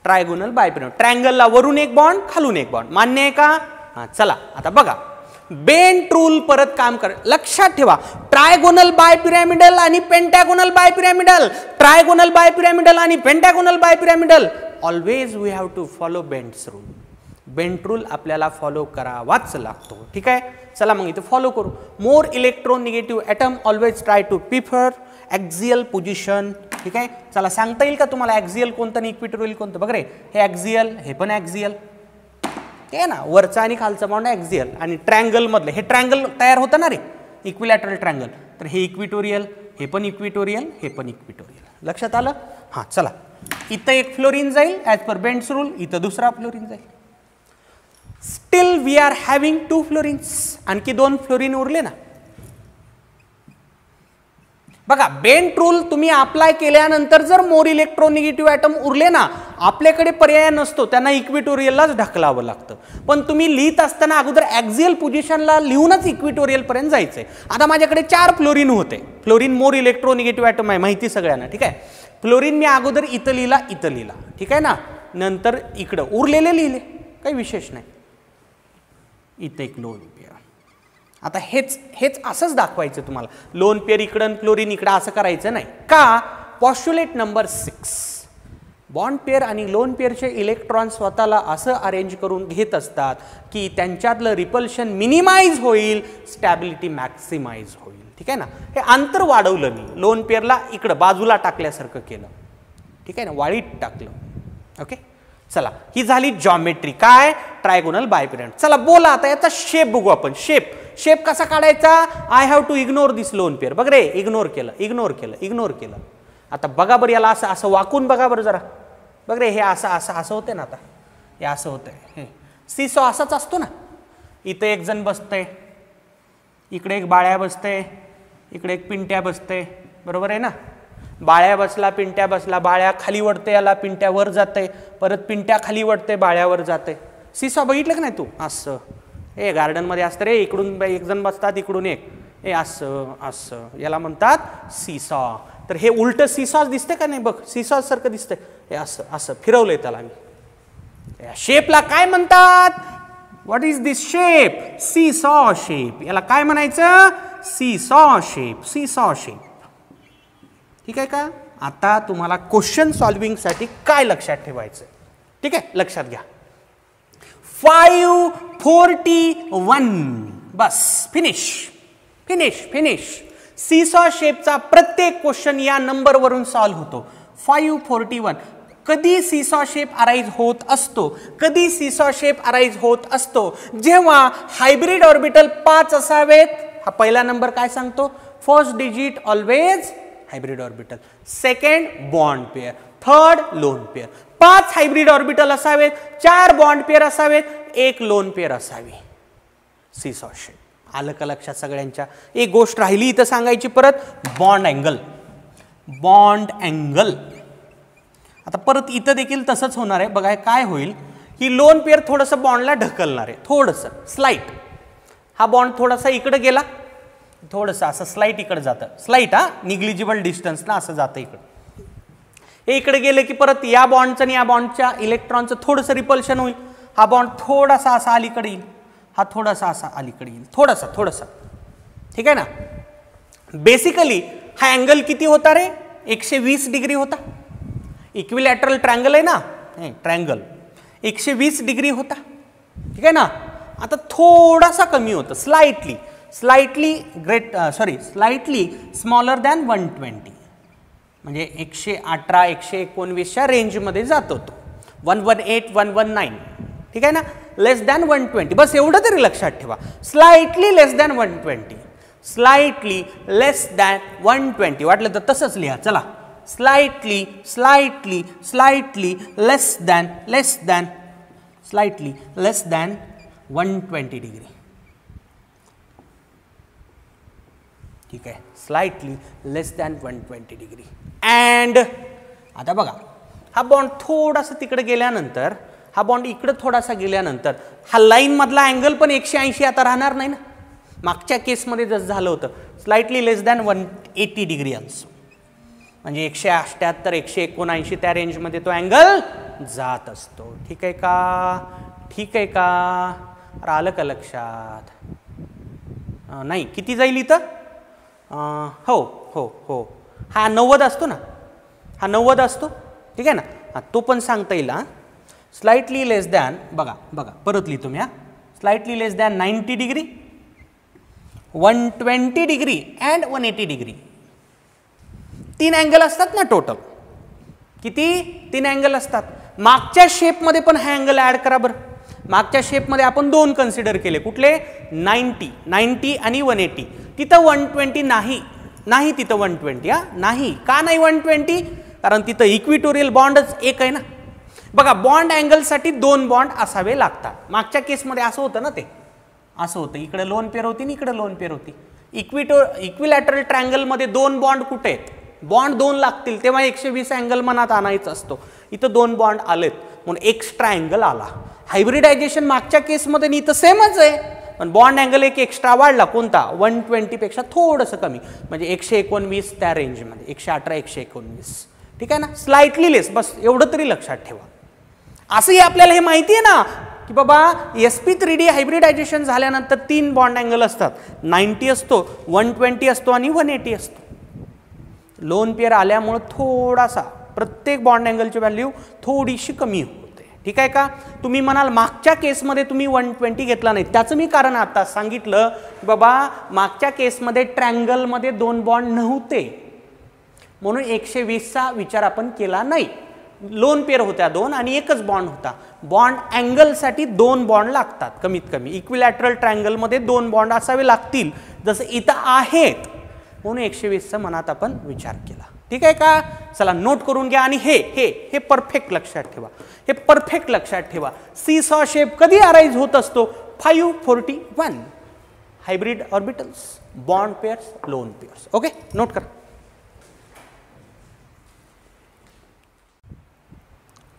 ट्रायगोनल बायपिरॅमिडल. ट्रायंगलला वरून एक बॉन्ड खालून एक बॉन्ड. मान्य आहे का. हा चला आता बघा बेंट रूल परत काम कर. लक्षात ठेवा ट्रायगोनल बायपिरॅमिडल आणि पेंटॅगोनल बायपिरॅमिडल, ट्रायगोनल बायपिरॅमिडल आणि pentagonal bipyramidal always we have to follow Bent's rule. Bent rule आपल्याला फॉलो करावाच लागतो. ठीक आहे. चला मग इथे फॉलो करू. More electronegative atom always try to prefer axial position. ठीक आहे. चला सांगता येईल का तुम्हाला ॲक्झियल कोणतं आणि इक्विटोरियल कोणतं. बघ रे हे ॲक्झियल हे पण ॲक्झियल ते ना वरचा आणि खालचा बॉन्ड ॲक्झियल आणि ट्रायंगल मधले हे ट्रायंगल तयार होतं ना रे इक्विलॅटरल ट्रायंगल, तर हे इक्विटोरियल हे पण इक्विटोरियल हे पण इक्विटोरियल. लक्षात आलं. हां चला इथं एक फ्लोरीन जाईल ॲज पर बेंट्स रूल, इथं दुसरा फ्लोरीन जाईल. Still we are having 2 fluorines. आणखी 2 फ्लोरीन उरले ना. बघा बेंट रूल तुम्ही अप्लाय केल्यानंतर जर मोर इलेक्ट्रोनिगेटिव्ह ॲटम उरले ना आपल्याकडे पर्याय नसतो, त्यांना इक्विटोरियललाच ढकलावं लागतं. पण तुम्ही लिहित असताना अगोदर ॲक्झियल पोझिशनला लिहूनच इक्विटोरियल पर्यंत जायचंय. आता माझ्याकडे 4 फ्लोरीन होते. फ्लोरीन मोर इलेक्ट्रोनिगेटिव्ह ॲटम आहे माहिती सगळ्यांना. ठीक आहे. फ्लोरीन मी अगोदर इथं लिहिला इथं लिहिला. ठीक आहे ना. नंतर इकडं उरलेले लिहिले काही विशेष नाही. इथं एक लोन पेअर. आता हेच असंच दाखवायचं तुम्हाला. लोन पेअर इकडं फ्लोरीन इकडं असं करायचं नाही का. पॉस्ट्युलेट नंबर 6 बॉन्ड पेअर आणि लोन पेअरचे इलेक्ट्रॉन स्वतःला असं अरेंज करून घेत असतात की त्यांच्यातलं रिपल्शन मिनिमाइज होईल, स्टॅबिलिटी मॅक्सिमाइज होईल. ठीक आहे ना. हे अंतर वाढवलं मी लोन पेअरला इकडं बाजूला टाकल्यासारखं केलं. ठीक आहे ना वाळीत टाकलं. ओके. चला ही झाली जॉमेट्री काय ट्रायगोनल बायपिरॅमिड. चला बोला आता याचा शेप बघू आपण. शेप कसा काढायचा. I have to ignore this lone pair. बघ रे इग्नोर केलं इग्नोर केलं इग्नोर केलं. आता बघा बरं याला असं असं वाकून बघा बरं जरा. बघ रे हे असं असं असं होतंय ना. आता हे असं होतंय. हे सीसॉ असाच असतो ना. इथं एक जण बसतंय, इकडे एक बाळ्या बसतंय, इकडे एक पिंट्या बसतंय. बरोबर आहे ना. बाळ्या बसला पिंट्या बसला, बाळ्या खाली वळते याला पिंट्या वर जाते, परत पिंट्या खाली वळते बाळ्यावर जाते. सीसॉ बघितलं का नाही तू. असं हे गार्डनमध्ये असतं रे. इकडून एक जण बसतात इकडून एक हे असं असं याला म्हणतात सीसॉ. तर हे उलट सीसॉ दिसते का नाही बघ. सीसॉ सारखं दिसतंय. हे असं असं फिरवलंय त्याला मी. या शेपला काय म्हणतात. What is this shape. Seesaw shape. याला काय म्हणायचं सीसॉ शेप. Seesaw shape. ठीक आहे का. आता तुम्हाला क्वेश्चन सॉल्विंग साठी काय लक्षात ठेवायचं. ठीक आहे लक्षात घ्या. 541 बस फिनिश फिनिश फिनिश. सीसॉ शेपचा प्रत्येक क्वेश्चन या नंबर वरून सॉल्व्ह होतो. 541. कधी सीसॉ शेप अराइज होत असतो. कधी सीसॉ शेप अराइज होत असतो जेव्हा हायब्रिड ऑर्बिटल 5 असावेत. हा पहिला नंबर काय सांगतो. First digit always hybrid orbital, second bond pair, third lone pair. 5 hybrid orbital असावेत, 4 बॉन्ड पेअर असावेत, 1 लोन पेअर असावी. Seesaw shape. आलं का लक्षात सगळ्यांच्या. एक गोष्ट राहिली इथं सांगायची परत. Bond angle. बॉन्ड अँगल आता परत इथं देखील तसंच होणार आहे. बघा काय होईल. ही लोन पेअर थोडंसं बॉन्डला ढकलणार आहे, थोडंसं स्लाइट. हा बॉन्ड थोडासा इकडे गेला, थोडंसं असं स्लाइट इकडे जातं, स्लाइट हा निग्लिजिबल डिस्टन्स ना असं जातं इकडे. हे इकडे गेले की परत या बॉन्डचं आणि या बॉन्डच्या इलेक्ट्रॉनचं थोडंसं रिपल्शन होईल. हा बॉन्ड थोडासा असा अलीकडे येईल, हा थोडासा असा अलीकडे येईल, थोडासा थोडासा. ठीक आहे ना. बेसिकली हा अँगल किती होता रे? 120 डिग्री होता. इक्विलॅटरल ट्रँगल आहे ना, ट्रँगल 120 डिग्री होता. ठीक आहे ना. आता थोडासा कमी होतं, slightly slightly slightly smaller than 120, म्हणजे 118 119च्या रेंजमध्ये जातो तो. 118 119. ठीक आहे ना. लेस दॅन 120, बस एवढं तरी लक्षात ठेवा. Slightly less than 120, slightly less than 120. वाटलं तर तसंच लिहा. चला, slightly slightly slightly less than slightly less than 120 degree. ठीक आहे, slightly less than 120 degree. And आता बघा, हा बॉन्ड थोडासा तिकडे गेल्यानंतर, हा बॉन्ड इकडे थोडासा गेल्यानंतर हा लाईन मधला अँगल पण 180 आता राहणार नाही ना. मागच्या केसमध्ये जसं झालं होतं, slightly less than 180 degree also, म्हणजे 178 179 त्या रेंजमध्ये तो अँगल जात असतो. ठीक आहे का? ठीक आहे का? आलं का लक्षात? नाही, किती जाईल इथं? हो हो हो, हा 90 असतो ना, हा 90 असतो. ठीक आहे ना. तो पण सांगता येईल. स्लाइटली लेस दॅन, बघा बघा परत लिहितो मी. Slightly less than 90 degree, 120 degree and 180 degree. 3 angle असतात ना टोटल. किती? 3 अँगल असतात. मागच्या शेपमध्ये पण हा अँगल ॲड करा बरं. मागच्या शेपमध्ये आपण 2 कन्सिडर केले. कुठले? 90 आणि 180. तिथं 120 नाही, नाही तिथं 120. नाही. का नाही 120? कारण तिथं इक्विटोरियल बॉन्डच एक आहे ना. बघा, बॉन्ड अँगलसाठी 2 बॉन्ड असावे लागतात. मागच्या केसमध्ये असं होतं ना, ते असं होतं, इकडे लोन पेअर होती आणि इकडे लोन पेअर होती. इक्विलॅटरल ट्रँगलमध्ये 2 बॉन्ड कुठे आहेत? बॉन्ड 2 लागतील, तेव्हा 120 अँगल मनात आणायचा असतो. इथं 2 बॉन्ड आलेत म्हणून एक्स्ट्रा अँगल आला. हायब्रिडायझेशन मागच्या केसमध्ये इथं सेमच आहे, पण बॉन्ड अँगल एक एक्स्ट्रा वाढला. कोणता? 120 पेक्षा थोडंसं कमी, म्हणजे 119 त्या रेंजमध्ये, 118 119. ठीक आहे ना. स्लाइटली लेस, बस एवढं तरी लक्षात ठेवा. असंही आपल्याला हे माहिती आहे ना की बाबा sp3d हायब्रिडायझेशन झाल्यानंतर 3 बॉन्ड अँगल असतात. 90 असतो, 120 असतो आणि 180 असतो. लोन पेअर आल्यामुळे थोडासा प्रत्येक बॉन्ड अँगलची व्हॅल्यू थोडीशी कमी होते. ठीक आहे का? तुम्ही म्हणाल मागच्या केसमध्ये तुम्ही 120 घेतला नाही, त्याचं मी कारण आता सांगितलं. बाबा मागच्या केसमध्ये ट्रँगलमध्ये 2 बॉन्ड नव्हते म्हणून 120चा विचार आपण केला नाही. लोन पेअर होत्या 2 आणि एकच बॉन्ड होता. बॉन्ड अँगलसाठी 2 बॉन्ड लागतात कमीत कमी. इक्विलॅटरल ट्रँगलमध्ये 2 बॉन्ड असावे लागतील, जसं इथं आहेत, म्हणून 120चा मनात आपण विचार केला. ठीक आहे का? चला नोट करून घ्या. आणि हे परफेक्ट लक्षात ठेवा, हे परफेक्ट लक्षात ठेवा. सी सॉ शेप कधी अराईज होत असतो? 541. Hybrid orbitals, bond pairs, loan pairs. Okay, note करा.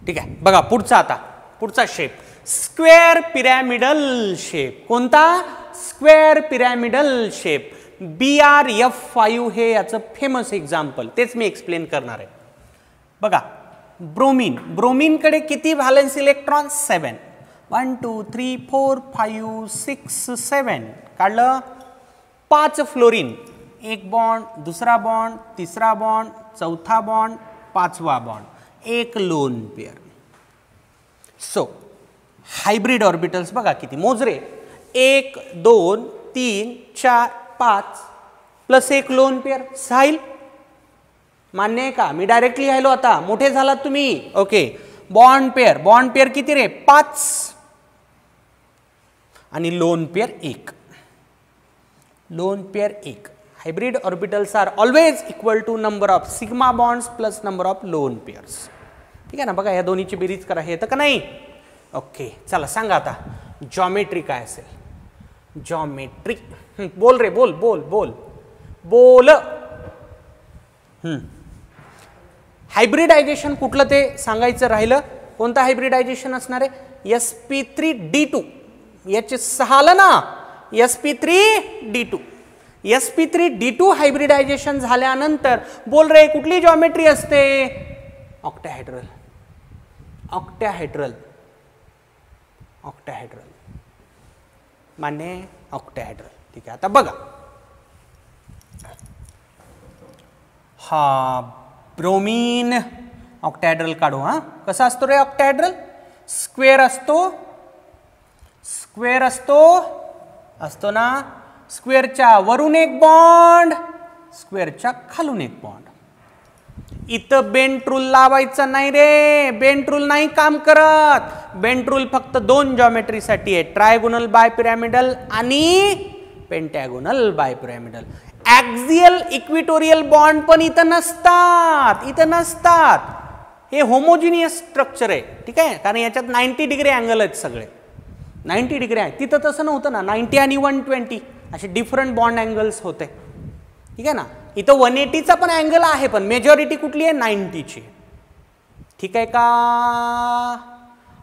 ठीक आहे, बघा पुढचा. आता पुढचा शेप स्क्वेअर पिरॅमिडल शेप. कोणता? Square pyramidal shape. BRF5 हे याचं फेमस एक्झाम्पल, तेच मी एक्सप्लेन करणार आहे. बघा, ब्रोमीनकडे किती व्हॅलेन्स इलेक्ट्रॉन? 7. 1 2 3 4 5 6 7. काढलं. 5 फ्लोरीन, 1 बॉन्ड, दुसरा बॉन्ड, तिसरा बॉन्ड, चौथा बॉन्ड, 5वा bond, 1 lone pair. So hybrid orbitals बघा किती, मोजरे. 1 2 3 4 5 प्लस 1 लोन पेअर, 6. मान्य आहे का? मी डायरेक्टली लिहायलो. आता मोठे झालात तुम्ही. ओके. बॉन्ड पेअर किती रे? 5 आणि lone pair 1. Lone pair 1. Hybrid orbitals are always equal to number of sigma bonds plus number of lone pairs. ठीक आहे ना. बघा, या दोन्हीची बेरीज करा. हे तर का नाही? ओके, चला सांगा आता जॉमेट्री काय असेल? जॉमेट्री बोल रे, बोल बोल बोल बोल. हायब्रिडायझेशन कुठलं ते सांगायचं राहिलं. कोणतं हायब्रिडायझेशन असणार आहे? sp3d2 H6 आलं ना, sp3d2 sp3d2 हायब्रिडायझेशन झाल्यानंतर बोल रे कुठली जॉमेट्री असते? ऑक्टाहेड्रल. ऑक्टाहेड्रल ऑक्टाहेड्रल मान्य ऑक्टाहेड्रल. ठीक आहे. आता बघा हा ब्रोमीन ऑक्टाहेड्रल काढू. हा कसा असतो रे ऑक्टाहेड्रल? स्क्वेअर असतो, स्क्वेअर असतो, असतो ना. स्क्वेअरच्या वरून एक बॉन्ड, स्क्वेअरच्या खालून एक बॉन्ड. इथं बेंट रूल लावायचं नाही रे, बेंट रूल नाही काम करत. बेंट रूल फक्त दोन जॉमेट्रीसाठी आहे, ट्रायगोनल बायपिरॅमिडल आणि पेंटॅगोनल बायपिरॅमिडल. ॲक्झियल इक्विटोरियल बॉन्ड पण इथं नसतात, इथं नसतात. हे होमोजिनियस स्ट्रक्चर आहे. ठीक आहे, कारण याच्यात 90 डिग्री अँगल आहेत, सगळे 90 डिग्री आहे. तिथं तसं नव्हतं ना, 90 आणि 120 असे डिफरंट बॉन्ड अँगल्स होते. ठीक आहे ना. इथं 180चा पण अँगल आहे, पण मेजॉरिटी कुठली आहे? 90ची. ठीक आहे का?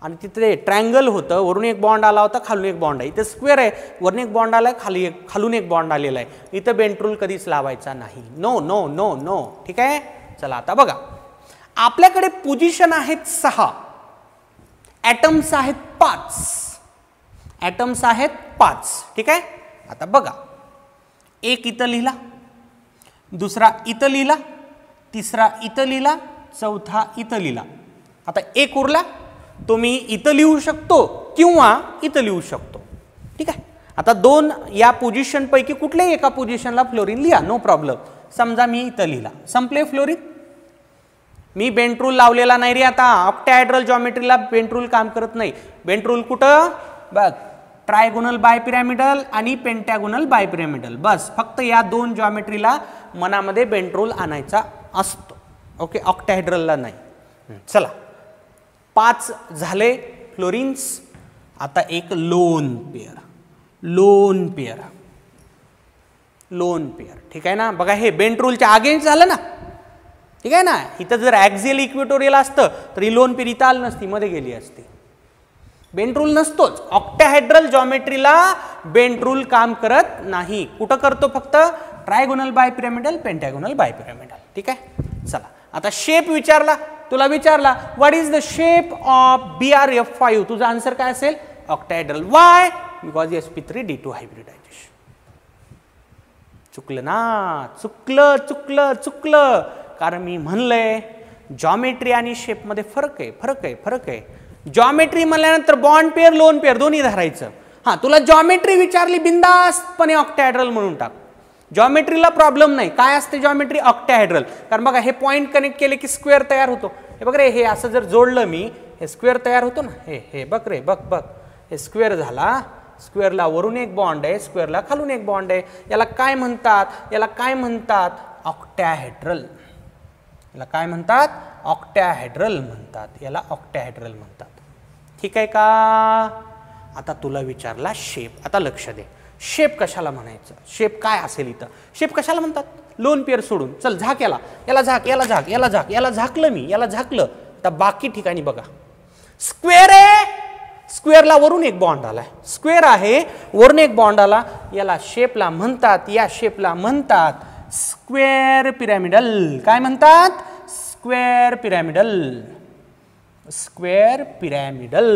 आणि तिथे ट्रायंगल होतं, वरून एक बॉन्ड आला होता, खालून एक बॉन्ड आहे. इथं स्क्वेअर आहे, वरून एक बॉन्ड आला आहे, खालून एक बॉन्ड आलेला आहे. इथं बेंट रूल कधीच लावायचा नाही. No no no no. ठीक आहे. चला आता बघा, आपल्याकडे पोझिशन आहेत 6, ॲटम्स आहेत 5, ॲटम्स आहेत 5. ठीक आहे. आता बघा, एक इथं लिहिला, दुसरा इथं लिहिला, तिसरा इथं लिहिला, चौथा इथं लिहिला. आता एक उरला, तो मी इथं लिहू शकतो किंवा इथं लिहू शकतो. ठीक आहे. आता दोन या पोझिशन पैकी कुठल्याही एका पोझिशनला फ्लोरीन लिहा, नो प्रॉब्लेम. समजा मी इथं लिहिला, संपले फ्लोरीन. मी बेंट रूल लावलेला नाही रे. आता ऑक्टाहेड्रल जॉमेट्रीला बेंट रूल काम करत नाही. बेंट रूल कुठं? बघ, ट्रायगोनल बायपिरॅमिडल आणि पेंटॅगोनल बायपिरॅमिडल, बस फक्त या दोन जॉमेट्रीला मनामध्ये बेंट रूल आणायचा असतो. ओके, ऑक्टाहेड्रलला नाही. चला, 5 झाले फ्लोरिन्स. आता एक lone pair, lone pair, loan pair. ठीक आहे ना. बघा, हे बेंट रूलच्या अगेन्स्ट झालं ना. ठीक आहे ना. इथं जर ॲक्झियल इक्वेटोरियल असतं तर ही लोन पेअर इथं आली नसती, मध्ये गेली असती. बेंट रूल नसतोच. ऑक्टाहेड्रल जॉमेट्रीला बेंट रूल काम करत नाही. कुठं करतो? फक्त ट्रायगोनल बायपिरॅमिडल, पेंटॅगोनल बायपिरॅमिडल. ठीक आहे. चला, आता शेप विचारला, तुला विचारला what is the shape of BrF5. तुझा आन्सर काय असेल? Octahedral. Y? Because sp3d2 hybridisation. चुकलं ना, चुकलं चुकलं चुकलं. कारण मी म्हणलंय जॉमेट्री आणि शेपमध्ये फरक आहे, फरक आहे, फरक आहे. जॉमेट्री म्हणल्यानंतर बॉन्ड पेअर, लोन पेअर दोन्ही धरायचं. हां, तुला जॉमेट्री विचारली, बिंदास्तपणे ऑक्टाहेड्रल म्हणून टाक. जॉमेट्रीला प्रॉब्लेम नाही. काय असते जॉमेट्री? ऑक्टाहेड्रल. कारण बघा, हे पॉईंट कनेक्ट केले की स्क्वेअर तयार होतो. हे बघ रे, हे असं जर जोडलं मी, हे स्क्वेअर तयार होतो ना. हे हे बघ रे, बघ बघ, हे स्क्वेअर झाला. स्क्वेअरला वरून एक बॉन्ड आहे, स्क्वेअरला खालून एक बॉन्ड आहे. याला काय म्हणतात? याला काय म्हणतात? ऑक्टाहेड्रल. याला काय म्हणतात? ऑक्टाहेड्रल म्हणतात. याला ऑक्टाहेड्रल म्हणतात. ठीक आहे का? आता तुला विचारला शेप. आता लक्ष दे, शेप कशाला म्हणायचं? शेप काय असेल इथं? शेप कशाला म्हणतात? लोन पेअर सोडून. चल, झाक याला, याला झाक, याला झाक, याला झाक, याला झाकलं मी, याला झाकलं. तर बाकी ठिकाणी बघा, स्क्वेअर आहे, स्क्वेअरला वरून एक बॉन्ड आलाय. स्क्वेअर आहे, वरून एक बॉन्ड आला. याला शेपला म्हणतात, या शेपला म्हणतात स्क्वेअर पिरॅमिडल. काय म्हणतात? Square pyramidal. Square pyramidal,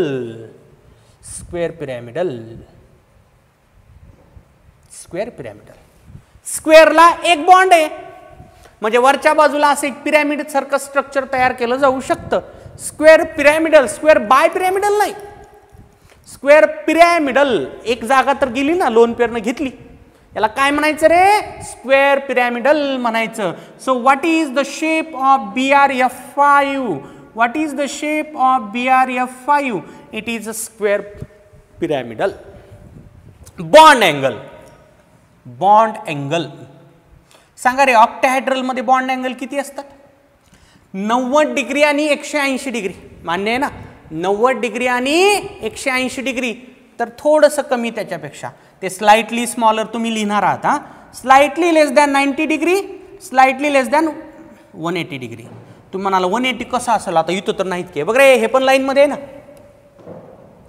square pyramidal, square pyramidal. स्क्वेअरला एक बॉन्ड आहे, म्हणजे वरच्या बाजूला असं एक पिरॅमिड सारखं स्ट्रक्चर तयार केलं जाऊ शकतं. Square pyramidal, square by pyramidal नाही, स्क्वेअर पिरॅमिडल. एक जागा तर गेली ना, लोन पेअरनं घेतली. याला काय म्हणायचं रे? स्क्वेअर पिरॅमिडल म्हणायचं. So what is the shape of BrF5? What is the shape of BrF5? It is a square pyramidal. Bond angle, bond angle सांगा रे. ऑक्टाहेड्रल मध्ये बॉन्ड अँगल किती असतात? 90 डिग्री आणि 180 डिग्री. मान्य आहे ना? 90 डिग्री आणि 180 डिग्री. तर थोडंसं कमी त्याच्यापेक्षा, ते स्लाइटली स्मॉलर तुम्ही लिहिणार आहात. हा, slightly less than 90 degree, slightly less than 180 degree. तुम्ही म्हणाला 180 कसं असेल? आता इथं तर नाहीत की. बघ रे, हे पण लाईनमध्ये आहे ना.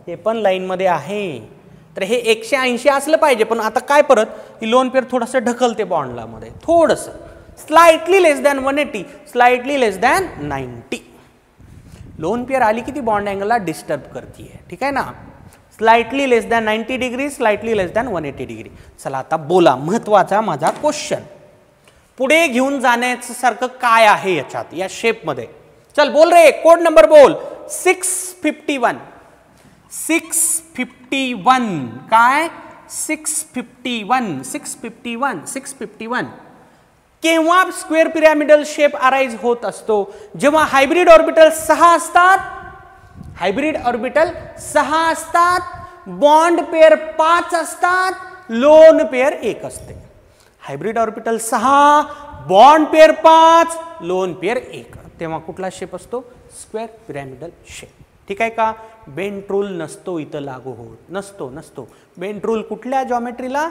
हे पण लाईनमध्ये आहे. तर हे 180 असलं पाहिजे, पण आता काय परत ही लोन पेअर थोडंसं ढकलते बॉन्डला मध्ये, थोडंसं slightly less than 180, slightly less than 90. Loan pair आली की ती बॉन्ड अँगलला डिस्टर्ब करते, ठीक आहे ना. Slightly less than 90 degree, slightly less than 180 degree. चला आता बोला महत्वाचा माझा क्वेश्चन, पुढे घेऊन जाण्याचं सारखं काय आहे याच्यात, या शेपमध्ये. चल बोल रे, कोड नंबर बोल. 651. 651 काय? 651 651 651. केव्हा स्क्वेअर पिरॅमिडल शेप अराइज होत असतो? जेव्हा हायब्रिड ऑर्बिटल 6 असतात. हायब्रिड ऑर्बिटल 6 असतात, बॉन्ड पेअर 5 असतात, लोन पेअर 1 असते. Hybrid orbital 6, bond pair 5, loan pair 1. तेव्हा कुठला शेप असतो? Square pyramidal shape. ठीक आहे का? बेंट रूल नसतो इथं लागू होत, नसतो. बेंट रूल कुठल्या जॉमेट्रीला?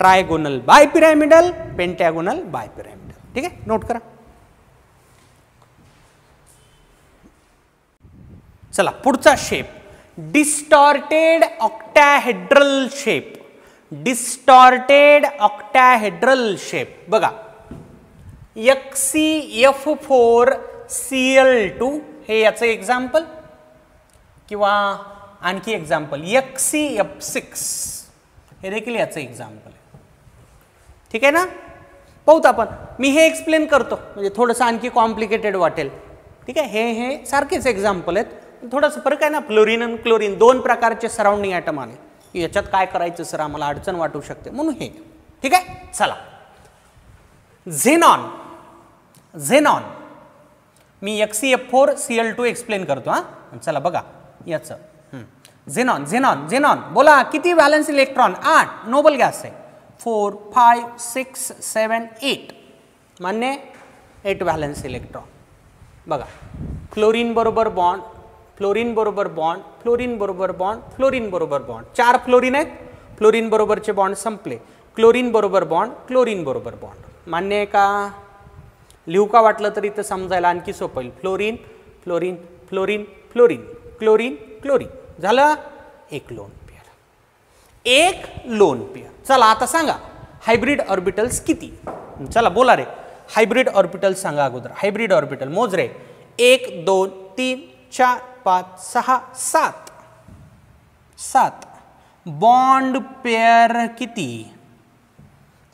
Trigonal bipyramidal, pentagonal bipyramidal. ठीक आहे, नोट करा. चला पुढचा shape, distorted octahedral shape. Distorted octahedral shape बघा, XCF4Cl2 हे याचं एक्झाम्पल, किंवा आणखी एक्झाम्पल XCF6 हे देखील याचं एक्झाम्पल आहे. ठीक आहे ना? पाहूत आपण. मी हे एक्सप्लेन करतो म्हणजे थोडंसं आणखी कॉम्प्लिकेटेड वाटेल. ठीक आहे, हे सारखेच एक्झाम्पल आहेत, थोडंसं फरक आहे ना. फ्लोरीन आणि क्लोरीन 2 प्रकारचे सराउंडिंग ॲटम आले, याच्यात काय करायचं सर आम्हाला अडचण वाटू शकते म्हणून हे. ठीक आहे, चला. झेनॉन. झेनॉन मी XCF4Cl2 एक्सप्लेन करतो. हां चला बघा याचं. झेनॉन झेनॉन झेनॉन बोला, किती व्हॅलन्स इलेक्ट्रॉन? 8. नोबल गॅस आहे. 4 5 6 7 8 मान्य, 8 व्हॅलन्स इलेक्ट्रॉन. बघा, फ्लोरीन बरोबर बॉन्ड, फ्लोरीन बरोबर बॉन्ड, फ्लोरीन बरोबर बॉन्ड, फ्लोरीन बरोबर बॉन्ड. 4 फ्लोरीन आहेत, फ्लोरीन बरोबरचे बॉन्ड संपले. क्लोरीन बरोबर बॉन्ड, क्लोरीन बरोबर बॉन्ड. मान्य आहे का? लिहू का वाटलं तरी तर समजायला आणखी सोपं होईल. Fluorine fluorine fluorine fluorine chlorine chlorine झालं. 1 लोन पेअर, 1 लोन पेअर. चला आता सांगा हायब्रिड ऑर्बिटल्स किती? चला बोला रे, हायब्रिड ऑर्बिटल सांगा अगोदर. हायब्रिड ऑर्बिटल मोज रे. 1 2 3 4 5 6 7. 7. बॉन्ड पेअर किती?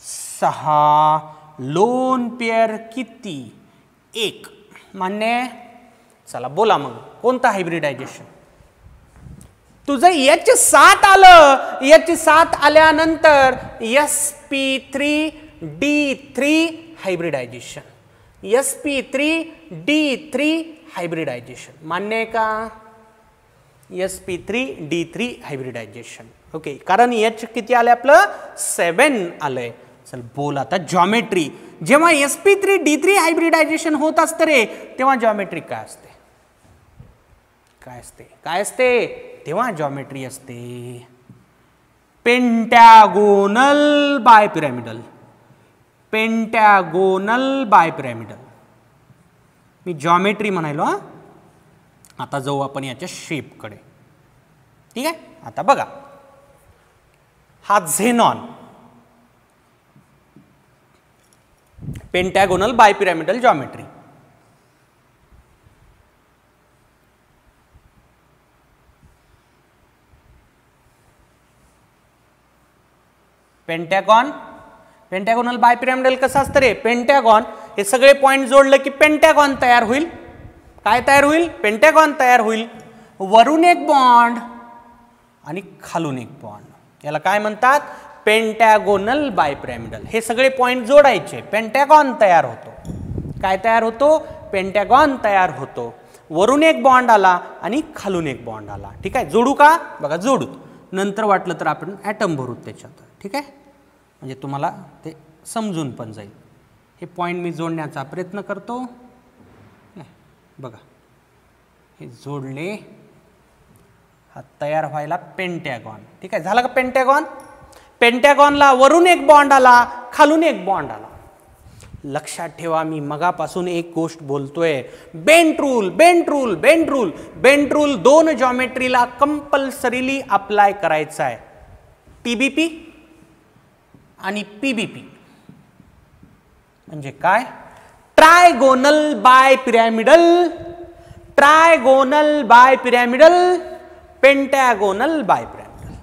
6. लोन पेअर किती? 1. मान्य? चला बोला मग कोणता हायब्रिडायझेशन? तुझं H7 आलं. H7 आल्यानंतर sp3d3 हायब्रिडायझेशन. sp3d3 hybridisation. मान्य आहे का? sp3d3 hybridisation. ओके, कारण H किती आले आपलं? 7 आलंय. चल बोल आता जॉमेट्री. जेव्हा sp3d3 हायब्रिडायझेशन होत असतं रे, तेव्हा जॉमेट्री काय असते? काय असते? काय असते? तेव्हा जॉमेट्री असते pentagonal bipyramidal. Pentagonal bipyramidal. मी जॉमेट्री म्हणायलो. हा आता जाऊ आपण याच्या शेपकडे. ठीक आहे, आता बघा हा xenon, pentagonal bipyramidal geometry. Pentagon, pentagonal bipyramidal कसं असतं रे? पेंटॅगॉन हे सगळे पॉइंट जोडलं की पेंटॅगॉन तयार होईल. काय तयार होईल? पेंटॅगॉन तयार होईल. वरून एक बॉन्ड आणि खालून एक बॉन्ड, याला काय म्हणतात? पेंटॅगोनल बाय पिरॅमिडल. हे सगळे पॉइंट जोडायचे, पेंटॅगॉन तयार होतो. काय तयार होतो? पेंटॅगॉन तयार होतो. वरून एक बॉन्ड आला आणि खालून एक बॉन्ड आला. ठीक आहे, जोडू का? बघा जोडू. नंतर वाटलं तर आपण ॲटम भरू त्याच्यात. ठीक आहे, म्हणजे तुम्हाला ते समजून पण जाईल. हे पॉइंट मी जोडण्याचा प्रयत्न करतो. बघा हे जोडले, हा तयार व्हायला पेंटॅगॉन. ठीक आहे, झालं का पेंटॅगॉन? पेंटॅगॉनला वरून एक बॉन्ड आला, खालून एक बॉन्ड आला. लक्षात ठेवा, मी मगापासून एक गोष्ट बोलतोय, Bent rule Bent rule Bent rule Bent rule 2 जॉमेट्रीला कंपल्सरीली अप्लाय करायचा आहे, टीबीपी आणि पीबीपी. म्हणजे काय? Trigonal bipyramidal, trigonal bipyramidal, pentagonal bipyramidal,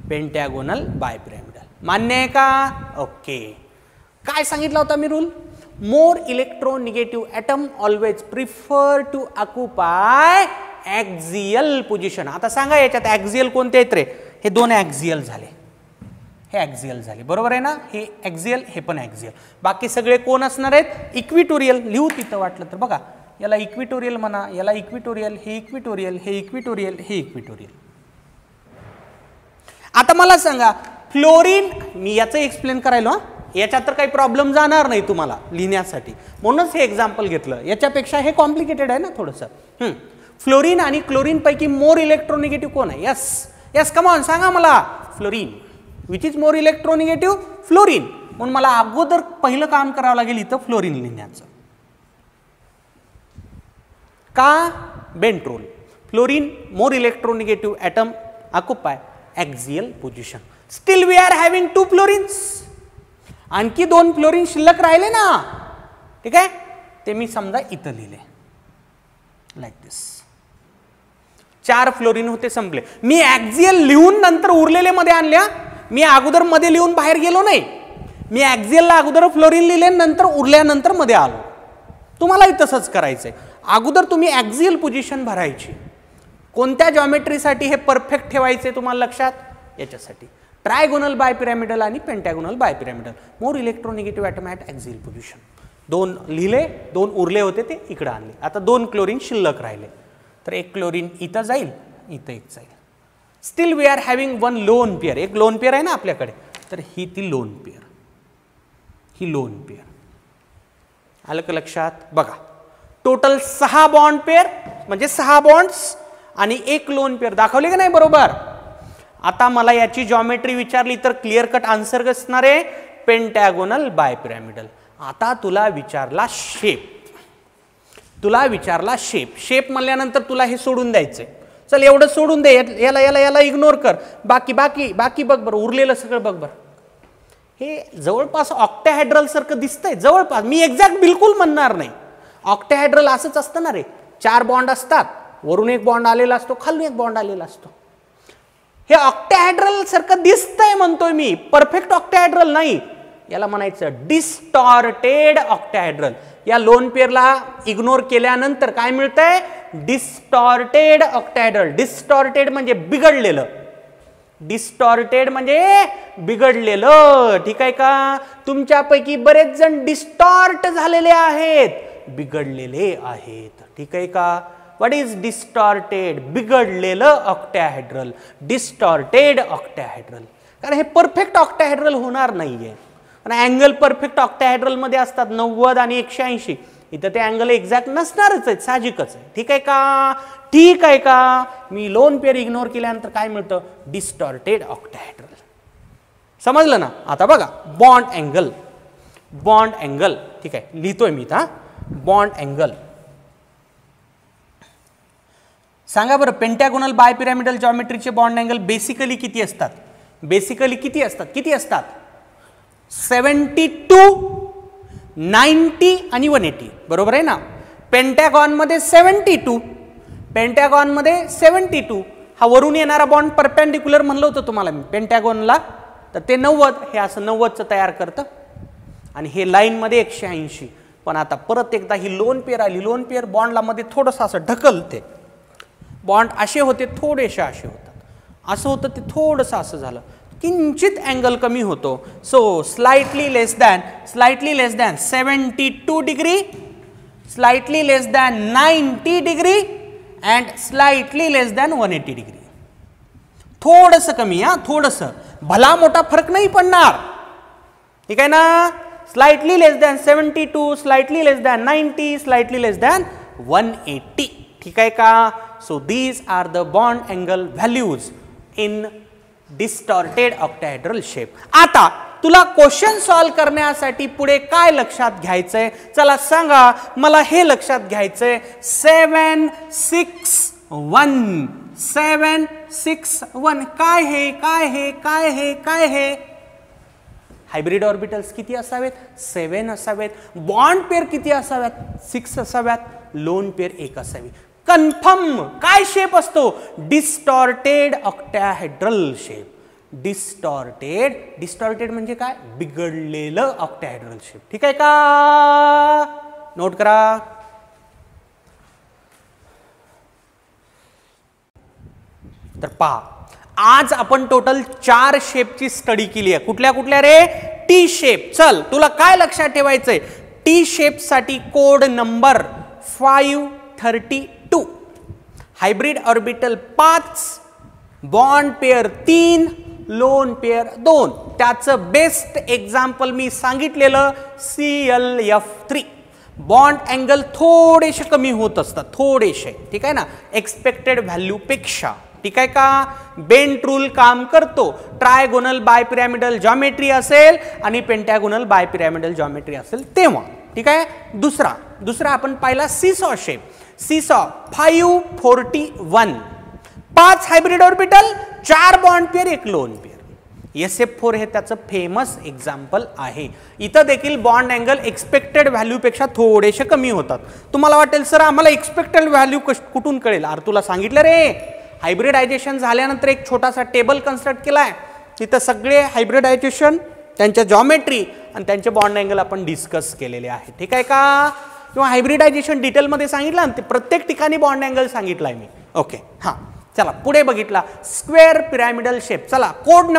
pentagonal bipyramidal. मान्य आहे का? ओके. काय सांगितलं होता मी rule? More electronegative atom always prefer to occupy axial position. आता सांगा याच्यात ॲक्झियल कोणते आहेत रे? हे 2 ॲक्झियल झाले, हे ॲक्झियल झाले, बरोबर आहे ना? हे ॲक्झियल, हे पण ॲक्झियल. बाकी सगळे कोण असणार आहेत? इक्विटोरियल. लिहू तिथं वाटलं तर बघा, याला इक्विटोरियल म्हणा, याला इक्विटोरियल, हे इक्विटोरियल, हे इक्विटोरियल, हे इक्विटोरियल. आता मला सांगा फ्लोरीन, मी याचं एक्सप्लेन करायला, याच्यात तर काही प्रॉब्लेम जाणार नाही तुम्हाला लिहिण्यासाठी, म्हणूनच हे एक्झाम्पल घेतलं. याच्यापेक्षा हे कॉम्प्लिकेटेड आहे ना थोडंसं. फ्लोरीन आणि क्लोरीन पैकी मोर इलेक्ट्रोनिगेटिव्ह कोण आहे? यस यस, कम ऑन, सांगा मला. Fluorine. Which is more electronegative? Fluorine. म्हणून मला अगोदर पहिलं काम करावं लागेल इथं फ्लोरीन लिहिण्याचं. का? Bent rule. Fluorine more electronegative atom occupy axial position. Still we are having 2 fluorines. आणखी 2 फ्लोरीन शिल्लक राहिले ना, ठीक आहे? ते मी समजा इथं लिहिले लाईक दिस. 4 फ्लोरीन होते, संपले. मी ॲक्झियल लिहून नंतर उरलेले मध्ये आणल्या. मी अगोदर मध्ये लिहून बाहेर गेलो नाही. मी ॲक्झियलला अगोदर फ्लोरीन लिहिले, नंतर उरल्यानंतर मध्ये आलो. तुम्हालाही तसंच करायचंय. अगोदर तुम्ही ॲक्झियल पोझिशन भरायची. कोणत्या जॉमेट्रीसाठी हे परफेक्ट ठेवायचे तुम्हाला लक्षात? याच्यासाठी ट्रायगोनल बाय पिरॅमिडल आणि pentagonal bipyramidal. More electronegative atom at axial position. 2 लिहिले, 2 उरले होते ते इकडे आणले. आता 2 क्लोरीन शिल्लक राहिले, तर 1 क्लोरीन इथं जाईल, इथं 1 जाईल. Still we are having 1 lone pair. एक लोन पेअर आहे ना आपल्याकडे, तर ही ती लोन पेअर, ही लोन पेअर. आलं का लक्षात? बघा, टोटल 6 बॉन्ड पेअर म्हणजे 6 बॉन्ड्स आणि 1 लोन पेअर दाखवले का नाही? बरोबर. आता मला याची जॉमेट्री विचारली तर क्लिअर कट आन्सर असणार आहे पेंटॅगोनल बाय पिरॅमिडल. आता तुला विचारला शेप, तुला विचारला शेप. शेप म्हणल्यानंतर तुला हे सोडून द्यायचंय. चल एवढं सोडून दे, याला याला याला इग्नोर कर. बाकी बाकी बाकी बघ बरं, उरलेलं सगळं बघ बरं. हे जवळपास ऑक्टाहेड्रल सारखं दिसतंय, जवळपास. मी एक्झॅक्ट बिलकुल म्हणणार नाही. ऑक्टाहेड्रल असंच असतं ना रे, 4 बॉन्ड असतात, वरून 1 बॉन्ड आलेला असतो, खालून 1 बॉन्ड आलेला असतो. हे ऑक्टाहेड्रल सारखं दिसतंय म्हणतोय मी, परफेक्ट ऑक्टाहेड्रल नाही. याला म्हणायचं डिस्टॉर्टेड ऑक्टाहेड्रल. या लोन पेअरला इग्नोर केल्यानंतर काय मिळतंय? Distorted octahedral. डिस्टॉर्टेड म्हणजे बिघडलेलं, डिस्टॉर्टेड म्हणजे बिघडलेलं, ठीक आहे का? तुमच्यापैकी बरेच जण डिस्टॉर्ट झालेले आहेत, बिघडलेले आहेत, ठीक आहे का? What is distorted? बिघडलेलं ऑक्टाहेड्रल, डिस्टॉर्टेड ऑक्टाहेड्रल. कारण हे परफेक्ट ऑक्टाहेड्रल होणार नाहीये. आणि अँगल परफेक्ट ऑक्टाहेड्रल मध्ये असतात 90 आणि 180. इथं ते अँगल एक्झॅक्ट नसणारच आहेत, साहजिकच आहे, ठीक आहे का? ठीक आहे का? मी लोन पेअर इग्नोर केल्यानंतर काय मिळतं? Distorted octahedral. समजलं ना? आता बघा, बॉन्ड अँगल, बॉन्ड अँगल, ठीक आहे, लिहितोय मी इथं. बॉन्ड अँगल सांगा बरं, पेंटॅगोनल बाय पिरॅमिडल जॉमेट्रीचे बॉन्ड अँगल बेसिकली किती असतात? बेसिकली किती असतात? किती असतात? 72, 90 आणि 180, बरोबर आहे ना? पेंटॅगॉन मध्ये 72, पेंटॅगॉन मध्ये 72. हा वरून येणारा बॉन्ड परपेंडिक्युलर म्हणलं होतं तुम्हाला मी पेंटॅगॉनला, तर ते 90, हे असं 90चं तयार करतं. आणि हे लाईन मध्ये 180. पण आता परत एकदा ही लोन पेअर आली. लोन पेअर बॉन्डला मध्ये थोडंसं असं ढकलते. बॉन्ड असे होते, थोडेसे असे होतात, असं होतं, ते थोडंसं असं झालं, किंचित अँगल कमी होतो. So slightly less than 72 degree, slightly less than 90 degree and slightly less than 180 degree. थोडंसं कमी, हा थोडंसं, भला मोठा फरक नाही पडणार, ठीक आहे ना? Slightly less than 72, slightly less than 90, slightly less than 180, ठीक आहे का? So these are the bond angle values in distorted octahedral shape. आता तुला क्वेश्चन सॉल्व करण्यासाठी पुढे काय लक्षात घ्यायचंय, चला सांगा मला. हे लक्षात घ्यायचंय 7 6 1 7 6 1 काय हे काय हे काय हे काय हे. हायब्रिड ऑर्बिटल्स किती असावेत, 7 असावेत. बॉन्ड पेअर किती असाव्यात, 6 असाव्यात. लोन पेअर 1 असावी. कन्फर्म काय शेप असतो, डिस्टॉर्टेड ऑक्टॅहेड्रल शेप. डिस्टॉर्टेड म्हणजे काय, बिघडलेलं ऑक्टॅहेड्रल शेप. ठीक आहे का, नोट करा. तर पहा, आज आपण टोटल 4 शेपची स्टडी केली आहे. कुठल्या कुठल्या रे, टी शेप. चल तुला काय लक्षात ठेवायचंय, टी शेप साठी code number 532. Hybrid orbital 5, bond pair 3, lone pair 2. त्याचं बेस्ट एक्झाम्पल मी सांगितलेलं ClF3. बॉन्ड अँगल थोडेसे कमी होत असतात, थोडेसे. ठीक आहे ना, एक्सपेक्टेड व्हॅल्यू पेक्षा. ठीक आहे का, बेंट रूल काम करतो. ट्रायगोनल बायपिरॅमिडल जॉमेट्री असेल आणि पेंटॅगोनल बायपिरॅमिडल जॉमेट्री असेल तेव्हा. ठीक आहे. दुसरा आपण पाहिला seesaw shape. Seesaw 541, 5 hybrid orbital, 4 bond pair, 1 lone pair. SF4 हे त्याचं फेमस एक्झाम्पल आहे. इथं देखील बॉन्ड अँगल एक्सपेक्टेड व्हॅल्यू पेक्षा थोडेसे कमी होतात. तुम्हाला वाटेल सर आम्हाला एक्सपेक्टेड व्हॅल्यू कुठून कळेल, अरे तुला सांगितलं रे, हायब्रिडायझेशन झाल्यानंतर एक छोटासा टेबल कन्स्ट्रक्ट केलाय. तिथं सगळे हायब्रिडायझेशन, त्यांच्या जॉमेट्री आणि त्यांचे बॉन्ड अँगल आपण डिस्कस केलेले आहे. ठीक आहे का, किंवा हायब्रिडायझेशन डिटेलमध्ये सांगितलं, ते प्रत्येक ठिकाणी बॉन्ड अँगल सांगितलाय मी. ओके, हां चला पुढे बघितला स्क्वेअर पिरॅमिडल शेप. चला कोड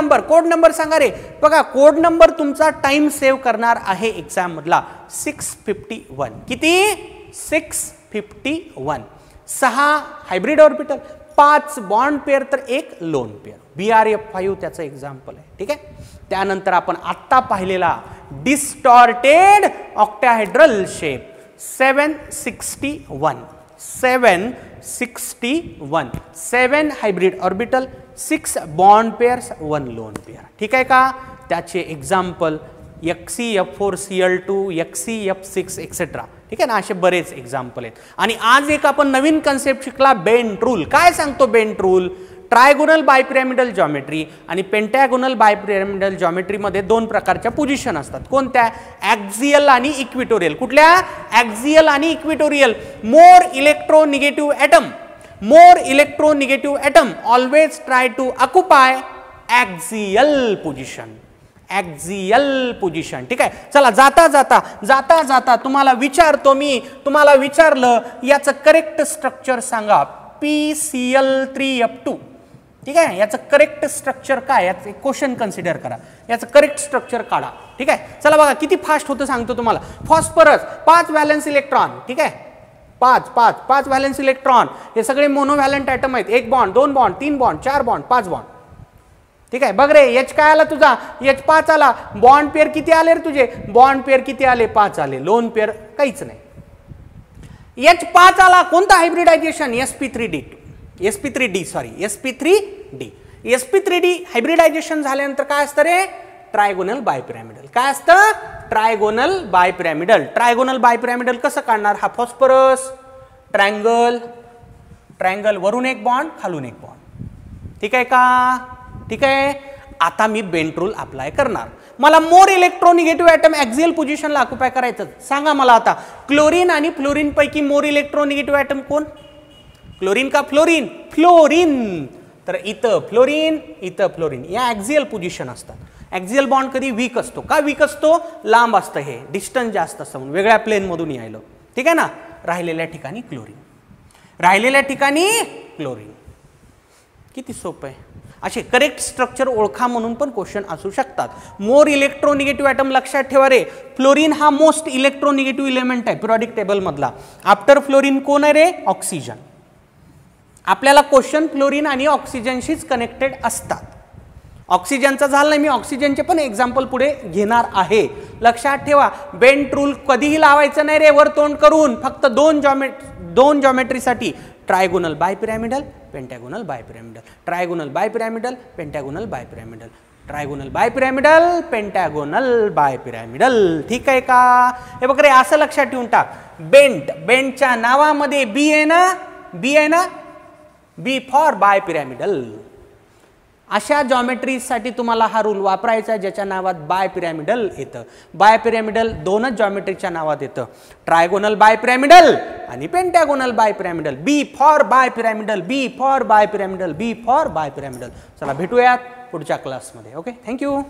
नंबर सांगा रे. बघा कोड नंबर तुमचा टाइम सेव्ह करणार आहे एक्झाम मधला. 651. किती, 651. 6 हायब्रिड ऑर्बिटल, 5 बॉन्ड पेअर तर 1 लोन पेअर. BRF5 त्याचं एक्झाम्पल आहे. ठीक आहे. त्यानंतर आपण आत्ता पाहिलेला distorted octahedral shape 761. 7 hybrid orbital, 6 bond pairs, 1 lone pair. ठीक आहे का, त्याचे एक्झाम्पल XeF4Cl2, XeF6 एक्सेट्रा. ठीक आहे ना, असे बरेच एक्झाम्पल आहेत. आणि आज एक आपण नवीन कन्सेप्ट शिकला, बेंट रूल. काय सांगतो बेंट रूल, ट्रायगोनल बायपिरॅमिडल जॉमेट्री आणि पेंटॅगोनल बायपिरॅमिडल जॉमेट्री मध्ये 2 प्रकारच्या पोझिशन असतात. कोणत्या, ॲक्झियल आणि इक्विटोरियल. कुठल्या, ॲक्झियल आणि equatorial. More electronegative atom always try to occupy axial position. ठीक आहे. चला जाता जाता तुम्हाला विचारतो मी, तुम्हाला विचारलं याचं करेक्ट स्ट्रक्चर सांगा. PCl3F2. ठीक आहे, याचं करेक्ट स्ट्रक्चर काय, याचं क्वेश्चन कन्सिडर करा, याचं करेक्ट स्ट्रक्चर काढा. ठीक आहे. चला बघा किती फास्ट होतं सांगतो तुम्हाला. Phosphorus 5 valence electron. ठीक आहे, 5 व्हॅलेन्स इलेक्ट्रॉन. हे सगळे मोनोव्हॅलंट ॲटम आहेत. 1 bond, 2 bond, 3 bond, 4 bond, 5 bond. ठीक आहे. बघ रे, H काय आला तुझा, H5 आला. बॉन्ड पेअर किती आले रे तुझे, बॉन्ड पेअर किती आले, 5 आले. लोन पेअर काहीच नाही. H5 आला, कोणता हायब्रिडायझेशन, sp3d हायब्रिडायझेशन झाल्यानंतर काय असतं रे, ट्रायगोनल बायपिरॅमिडल. काय असतं, ट्रायगोनल बायपिरॅमिडल. ट्रायगोनल बायपिरॅमिडल कसं काढणार, हा फॉस्फरस ट्रायंगल वरून 1 बॉन्ड, खालून 1 बॉन्ड. ठीक आहे का, ठीक आहे. आता मी बेंट रूल अप्लाय करणार. मला मोर इलेक्ट्रोनिगेटिव्ह ॲटम ॲक्झियल पोझिशनला ऑक्युपाय करायचं. सांगा मला आता, क्लोरीन आणि फ्लोरीन पैकी मोर इलेक्ट्रोनिगेटिव्ह ॲटम कोण, क्लोरीन का फ्लोरीन, फ्लोरीन. तर इथं फ्लोरीन, इथं फ्लोरीन, या ॲक्झियल पोझिशन असतात. ॲक्झियल बॉन्ड कधी वीक असतो, का वीक असतो, लांब असतं, हे डिस्टन्स जास्त असतं म्हणून, वेगळ्या प्लेनमधून यायलं. ठीक आहे ना. राहिलेल्या ठिकाणी क्लोरीन. किती सोपं आहे. असे करेक्ट स्ट्रक्चर ओळखा म्हणून पण क्वेश्चन असू शकतात. मोर इलेक्ट्रोनिगेटिव्ह ॲटम लक्षात ठेवा रे. फ्लोरीन हा मोस्ट इलेक्ट्रोनिगेटिव्ह इलेमेंट आहे पिरियॉडिक टेबल मधला. आफ्टर फ्लोरीन कोण आहे रे, ऑक्सिजन. आपल्याला क्वेश्चन फ्लोरीन आणि ऑक्सिजनशीच कनेक्टेड असतात. ऑक्सिजनचा झाला नाही, मी ऑक्सिजनचे पण एक्झाम्पल पुढे घेणार आहे. लक्षात ठेवा, बेंट रूल कधीही लावायचं नाही रे वर तोंड करून. फक्त 2 जॉमेट्रीसाठी, trigonal bipyramidal, pentagonal bipyramidal, trigonal bipyramidal, pentagonal bipyramidal. Trigonal bipyramidal, pentagonal bipyramidal. ठीक आहे का? हे बघ रे, असं लक्षात ठेवून टाक. बेंटच्या नावामध्ये बी आहे ना, बी आहे ना, बी फॉर बाय पिरॅमिडल. अशा जॉमेट्रीसाठी तुम्हाला हा रूल वापरायचा आहे ज्याच्या नावात बाय पिरॅमिडल येतं. बाय पिरॅमिडल दोनच जॉमेट्रीच्या नावात येतं, ट्रायगोनल बाय पिरॅमिडल आणि pentagonal bipyramidal. B for bipyramidal, B for bipyramidal, B for bipyramidal. चला भेटूयात पुढच्या क्लासमध्ये. Okay, thank you.